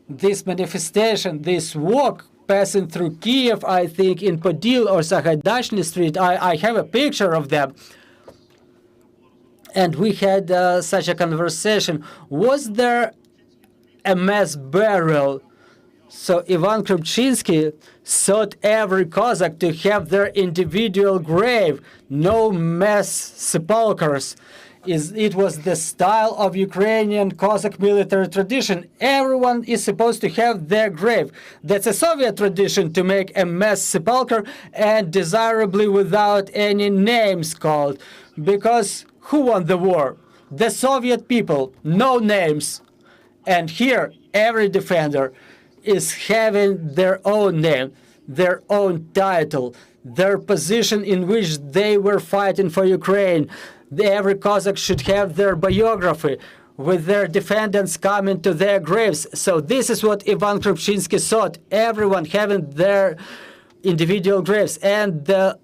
this manifestation, this walk passing through Kyiv, I think in Podil or Sahaydachny Street. I have a picture of them. And we had such a conversation. Was there a mass burial? So Ivan Krupczynski sought every Cossack to have their individual grave, no mass sepulchres. It was the style of Ukrainian Cossack military tradition. Everyone is supposed to have their grave. That's a Soviet tradition to make a mass sepulcher, and desirably without any names called. Because who won the war? The Soviet people, no names. And here, every defender is having their own name, their own title, their position in which they were fighting for Ukraine. Every Cossack should have their biography with their defendants coming to their graves. So this is what Ivan Krupczynski sought, everyone having their individual graves. And the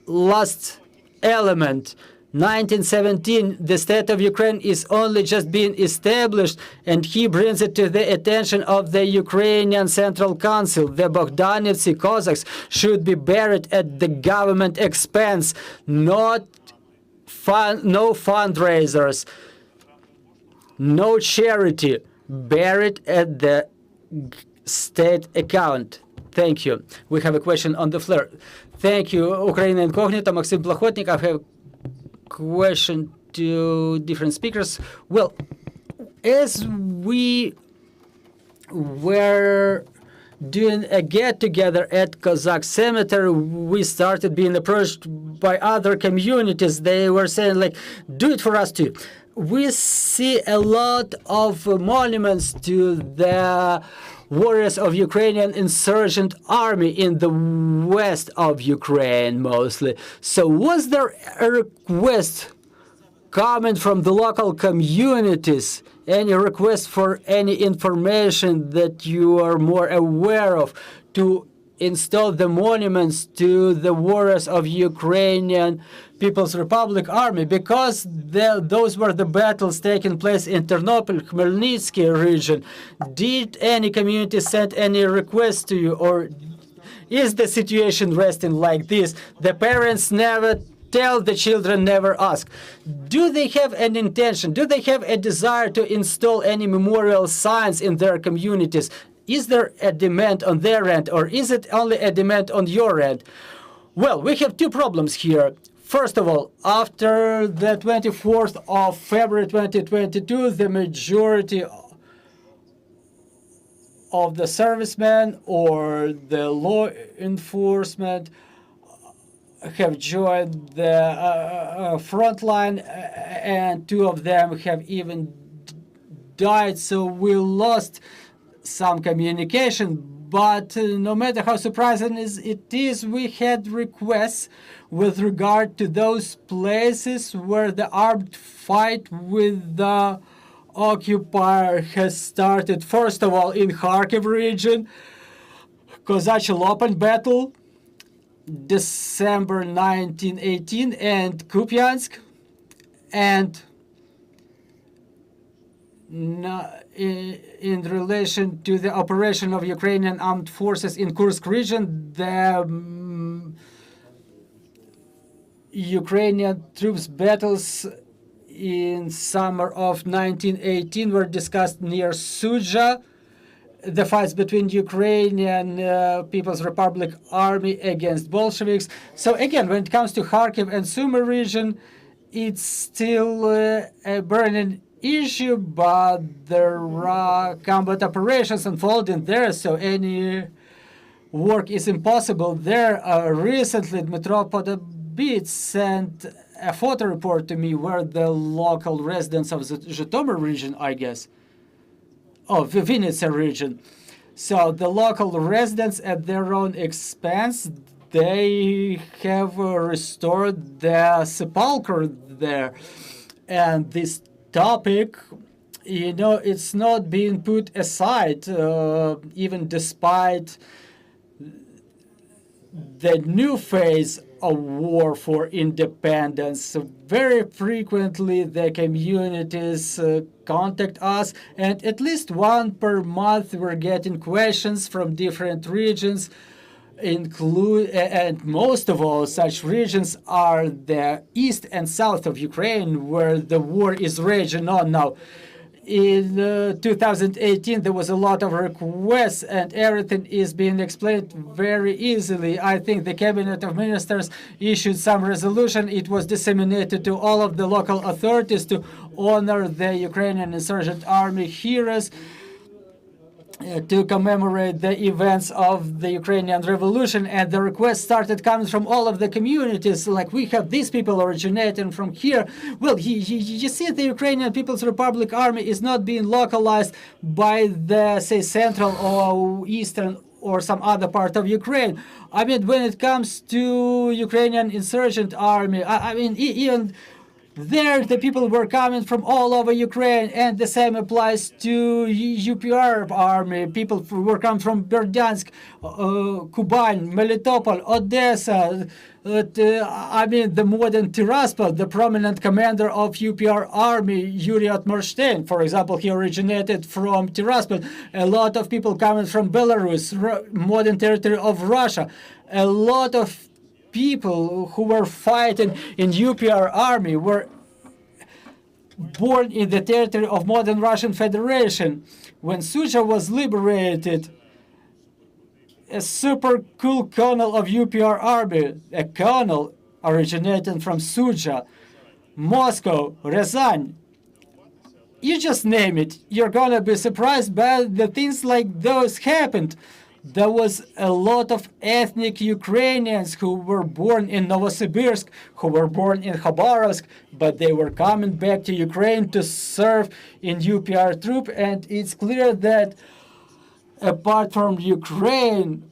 last element, 1917, the state of Ukraine is only just being established, and he brings it to the attention of the Ukrainian Central Council. The Bohdanivtsi Cossacks should be buried at the government expense, no fundraisers, no charity, buried at the state account. Thank you. We have a question on the floor. Thank you, Ukrainian Incognito, Maxim Plachotnik. I have a question to different speakers. Well, as we were doing a get-together at Cossack Cemetery, we started being approached by other communities. They were saying, like, do it for us too. We see a lot of monuments to the warriors of Ukrainian insurgent army in the west of Ukraine, mostly. So was there a request coming from the local communities? Any request for any information that you are more aware of to install the monuments to the warriors of Ukrainian People's Republic Army? Because those were the battles taking place in Ternopil, Khmelnytskyi region. Did any community send any requests to you, or is the situation resting like this? The parents never tell, the children never ask. Do they have an intention? Do they have a desire to install any memorial signs in their communities? Is there a demand on their end, or is it only a demand on your end? Well, we have two problems here. First of all, after the 24th of February 2022, the majority of the servicemen or the law enforcement have joined the front line, and two of them have even died. So we lost some communication. But no matter how surprising it is, we had requests with regard to those places where the armed fight with the occupier has started. First of all, in Kharkiv region, Kozachi-Lopan battle, December 1918, and Kupiansk, and in relation to the operation of Ukrainian armed forces in Kursk region, the Ukrainian troops battles in summer of 1918 were discussed near Sudzha. The fights between Ukrainian People's Republic Army against Bolsheviks. So again, when it comes to Kharkiv and Sumy region, it's still a burning issue, but there are combat operations unfolding there, so any work is impossible there. Recently, Dmitro Podobit sent a photo report to me where the local residents of the Zhytomyr region, I guess, of the Vinnytsia region. So the local residents, at their own expense, they have restored the sepulcher there. And this topic, you know, it's not being put aside, even despite the new phase of war for independence. Very frequently, the communities contact us, and at least one per month we're getting questions from different regions, and most of all such regions are the east and south of Ukraine, where the war is raging on now. In 2018, there was a lot of requests, and everything is being explained very easily. I think the Cabinet of Ministers issued some resolution. It was disseminated to all of the local authorities to honor the Ukrainian insurgent army heroes, to commemorate the events of the Ukrainian Revolution, and the requests started coming from all of the communities, like we have these people originating from here. Well, you see, the Ukrainian People's Republic Army is not being localized by the, say, central or eastern or some other part of Ukraine. I mean, when it comes to Ukrainian insurgent army, I mean, even there, the people were coming from all over Ukraine, and the same applies to UPR army. People were coming from Berdyansk, Kuban, Melitopol, Odessa. I mean, the modern Tiraspol, the prominent commander of UPR army, Yuri Otmarstein, for example, he originated from Tiraspol. A lot of people coming from Belarus, modern territory of Russia. A lot of people who were fighting in UPR army were born in the territory of modern Russian Federation. When Sucha was liberated, a super cool colonel of UPR army, a colonel originating from Sucha, Moscow, Ryazan, you just name it, you're gonna be surprised by the things like those happened. There was a lot of ethnic Ukrainians who were born in Novosibirsk, who were born in Khabarovsk, but they were coming back to Ukraine to serve in UPR troop. And it's clear that apart from Ukraine,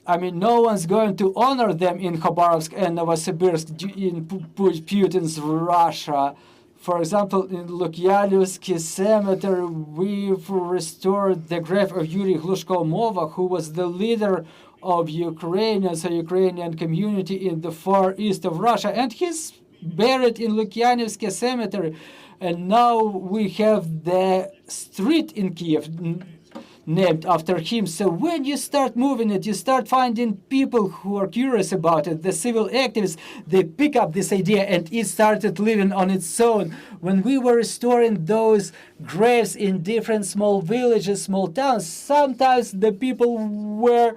I mean, no one's going to honor them in Khabarovsk and Novosibirsk in Putin's Russia. For example, in Lukyanivsky cemetery, we've restored the grave of Yuri Glushko-Mova, who was the leader of Ukrainians, a Ukrainian community in the far east of Russia, and he's buried in Lukyanivsky cemetery. And now we have the street in Kyiv named after him. So when you start moving it, you start finding people who are curious about it. The civil activists, they pick up this idea, and it started living on its own. When we were restoring those graves in different small villages, small towns, sometimes the people were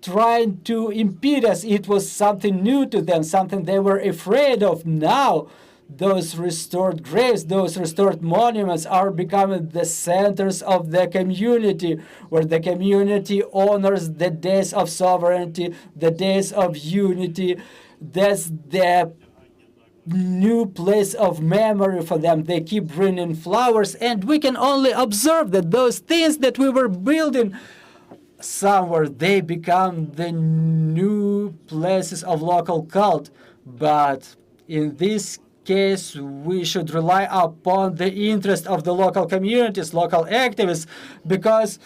trying to impede us. It was something new to them, something they were afraid of. Now, those restored graves, those restored monuments are becoming the centers of the community, where the community honors the days of sovereignty, the days of unity. That's the new place of memory for them. They keep bringing flowers, and we can only observe that those things that we were building somewhere, they become the new places of local cult. But in this case, we should rely upon the interest of the local communities, local activists, because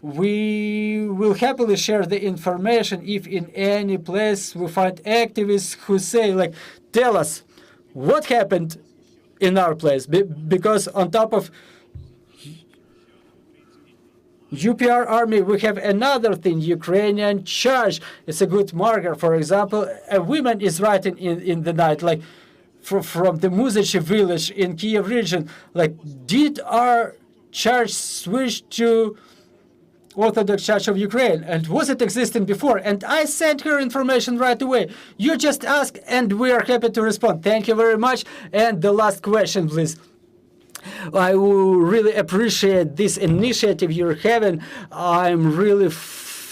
we will happily share the information if in any place we find activists who say, like, tell us what happened in our place. Because on top of UPR army, we have another thing, Ukrainian church. It's a good marker. For example, a woman is writing in the night, like, from the Muzichi village in Kyiv region, like, did our church switch to Orthodox Church of Ukraine? And was it existing before? And I sent her information right away. You just ask, and we are happy to respond. Thank you very much. And the last question, please. I will really appreciate this initiative you're having. I'm really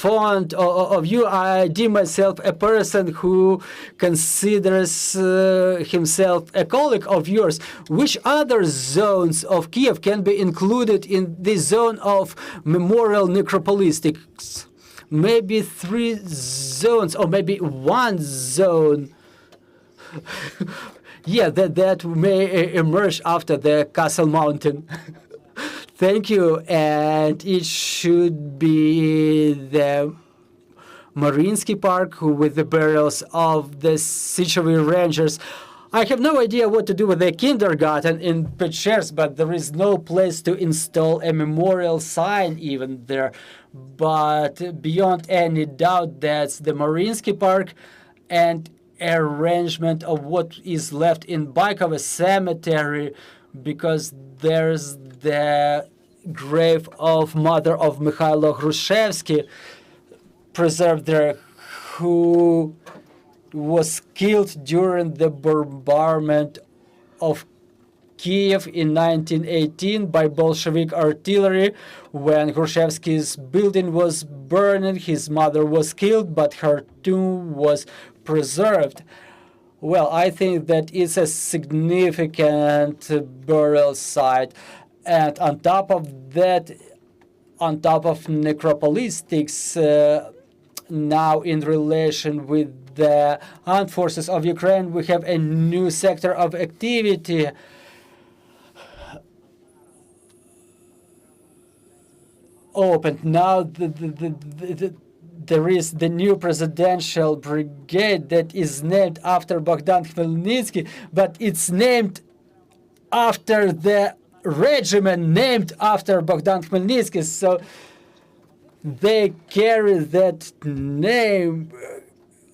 fond of you. I deem myself a person who considers himself a colleague of yours. Which other zones of Kyiv can be included in this zone of memorial necropolitics? Maybe 3 zones, or maybe 1 zone. Yeah, that may emerge after the Castle Mountain. Thank you, and it should be the Mariinsky Park with the burials of the Sichovi Rangers. I have no idea what to do with the kindergarten in Pechers, but there is no place to install a memorial sign even there. But beyond any doubt, that's the Mariinsky Park and arrangement of what is left in Baikova Cemetery, because there's the grave of mother of Mikhailo Hrushevsky preserved there, who was killed during the bombardment of Kyiv in 1918 by Bolshevik artillery. When Hrushevsky's building was burning, his mother was killed, but her tomb was preserved. Well, I think that it's a significant burial site. And on top of that, on top of necropolitics, now in relation with the armed forces of Ukraine, we have a new sector of activity. Opened. Now there is the new presidential brigade that is named after Bohdan Khmelnytskyi, but it's named after the regiment named after Bohdan Khmelnytskyi. So they carry that name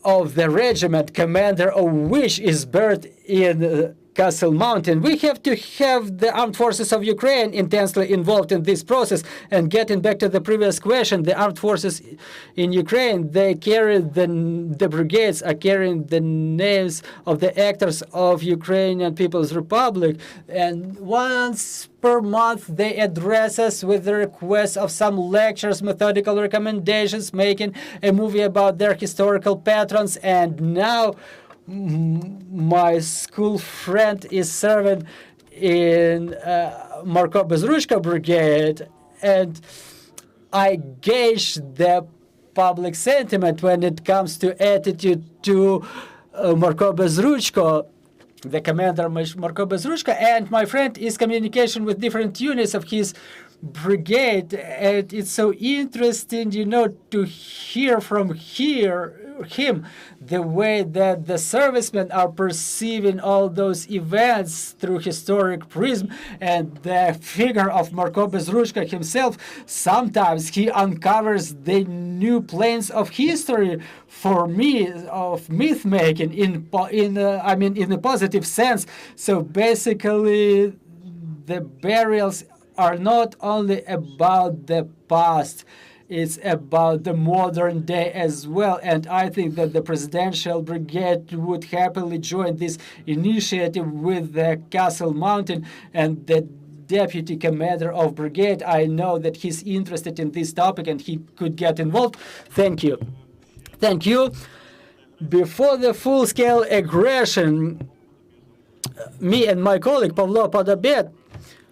of the regiment, commander of which is buried in Castle Mountain. We have to have the armed forces of Ukraine intensely involved in this process. And getting back to the previous question, the armed forces in Ukraine, they carry the brigades are carrying the names of the actors of Ukrainian People's Republic. And once per month, they address us with the request of some lectures, methodical recommendations, making a movie about their historical patrons. And now my school friend is serving in Marko Bezruchko Brigade, and I gauge the public sentiment when it comes to attitude to Marko Bezruchko, the commander Marko Bezruchko, and my friend is communication with different units of his brigade, and it's so interesting, to hear from him the way that the servicemen are perceiving all those events through historic prism, and the figure of Marko Bezruchko himself. Sometimes he uncovers the new planes of history for me, of myth making in a positive sense. So basically, the burials are not only about the past, it's about the modern day as well. And I think that the presidential brigade would happily join this initiative with the Castle Mountain. And the deputy commander of brigade, I know that he's interested in this topic and he could get involved. Thank you. Thank you. Before the full-scale aggression, me and my colleague Pavlo Podobet,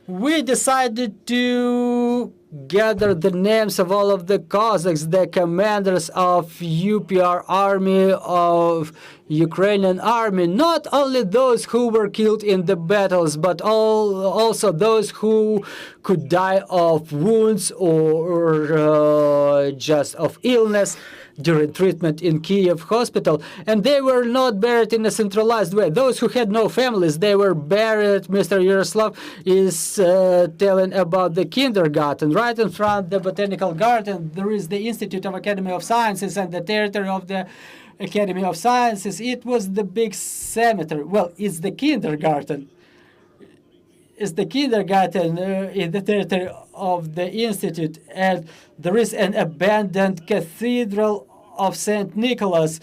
we decided to gather the names of all of the Cossacks, the commanders of UPR army, of Ukrainian army, not only those who were killed in the battles, but also those who could die of wounds or just of illness during treatment in Kyiv hospital. And they were not buried in a centralized way. Those who had no families, they were buried. Mr. Yaroslav is telling about the kindergarten. Right in front of the botanical garden, there is the Institute of Academy of Sciences, and the territory of the Academy of Sciences, it was the big cemetery. Well, it's the kindergarten. It's the kindergarten in the territory of the institute, and there is an abandoned cathedral of St. Nicholas,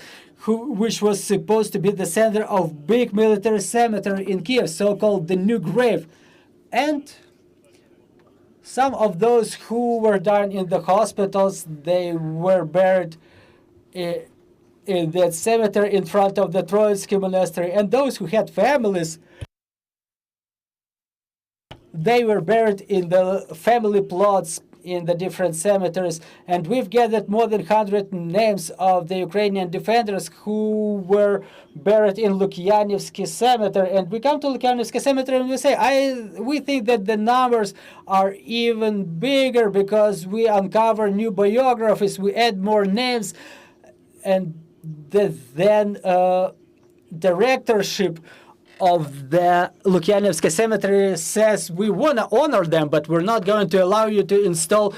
which was supposed to be the center of big military cemetery in Kyiv, so-called the New Grave. And Some of those who were dying in the hospitals, they were buried in that cemetery in front of the Troitsky Monastery. And those who had families, they were buried in the family plots in the different cemeteries. And we've gathered more than 100 names of the Ukrainian defenders who were buried in Lukyanivsky Cemetery. And we come to Lukyanivsky Cemetery and we say, we think that the numbers are even bigger because we uncover new biographies, we add more names, and then directorship of the Lukyanivsky Cemetery says we want to honor them, but we're not going to allow you to install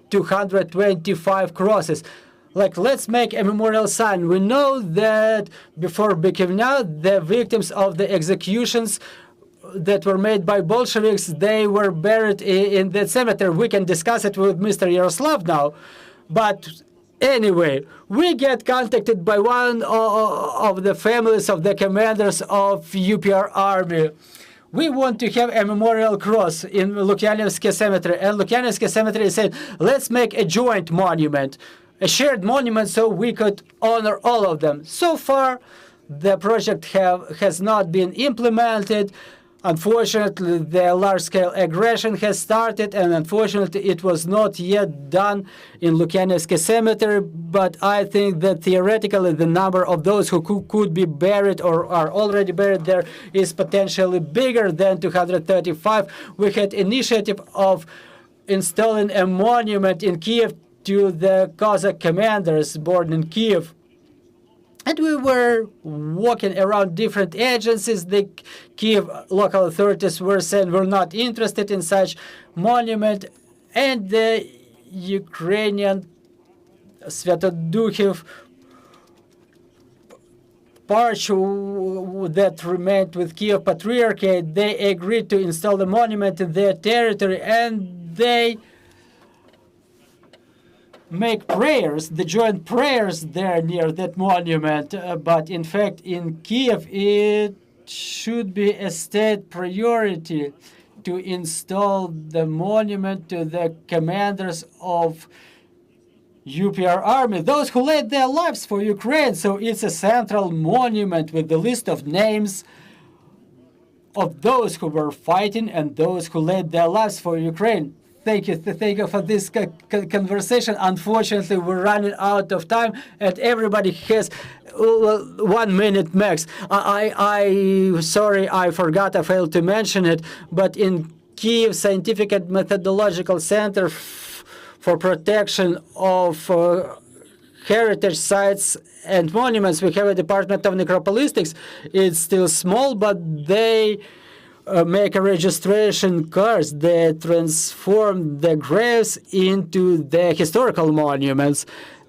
225 crosses. Like, let's make a memorial sign. We know that before Bukivna, the victims of the executions that were made by Bolsheviks, they were buried in that cemetery. We can discuss it with Mr. Yaroslav now, but anyway, we get contacted by one of the families of the commanders of UPR army. We want to have a memorial cross in Lukyanivsky Cemetery. And Lukyanivsky Cemetery said, let's make a joint monument, a shared monument, so we could honor all of them. So far, the project has not been implemented. Unfortunately, the large-scale aggression has started, and unfortunately, it was not yet done in Lukyanivsky Cemetery. But I think that theoretically, the number of those who could be buried or are already buried there is potentially bigger than 235. We had initiative of installing a monument in Kyiv to the Cossack commanders born in Kyiv. And we were walking around different agencies. The Kyiv local authorities were saying we're not interested in such monument. And the Ukrainian Sviatodukhiv Parish that remained with Kyiv Patriarchate, they agreed to install the monument in their territory, and they make prayers, the joint prayers there near that monument. But in fact, in Kyiv, it should be a state priority to install the monument to the commanders of UPR army, those who laid their lives for Ukraine. So it's a central monument with the list of names of those who were fighting and those who laid their lives for Ukraine. Thank you for this conversation. Unfortunately, we're running out of time, and everybody has 1 minute max. Sorry, I forgot, I failed to mention it, but in Kyiv Scientific and Methodological Center for Protection of Heritage Sites and Monuments, we have a Department of Necropolistics. It's still small, but they make a registration cards that transform the graves into the historical monuments.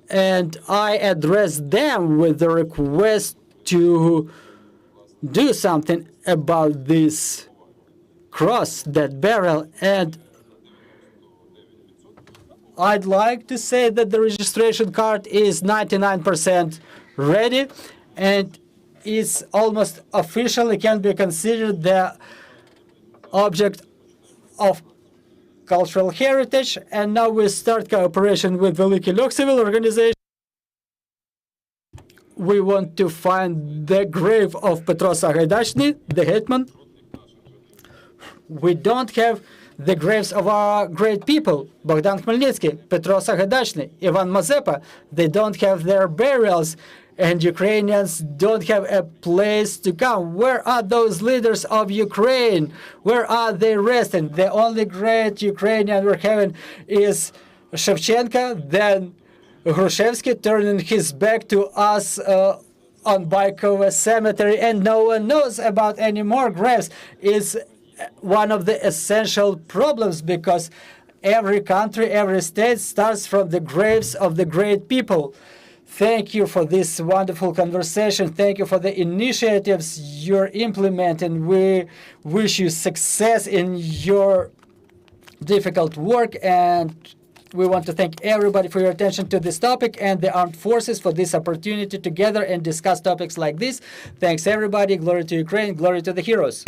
And I addressed them with the request to do something about this cross, that burial. And I'd like to say that the registration card is 99% ready, and it's almost officially can be considered the object of cultural heritage. And now we start cooperation with the Veliki Lok civil organization. We want to find the grave of Petro Sagaidaczny, the hetman. We don't have the graves of our great people, Bohdan Khmelnytskyi, Petro Sagaidaczny, Ivan Mazepa. They don't have their burials, and Ukrainians don't have a place to come. Where are those leaders of Ukraine? Where are they resting? The only great Ukrainian we're having is Shevchenko, then Hrushevsky turning his back to us on Baikova Cemetery, and no one knows about any more graves. It's one of the essential problems, because every country, every state starts from the graves of the great people. Thank you for this wonderful conversation. Thank you for the initiatives you're implementing. We wish you success in your difficult work, and we want to thank everybody for your attention to this topic and the armed forces for this opportunity to gather and discuss topics like this. Thanks, everybody. Glory to Ukraine. Glory to the heroes.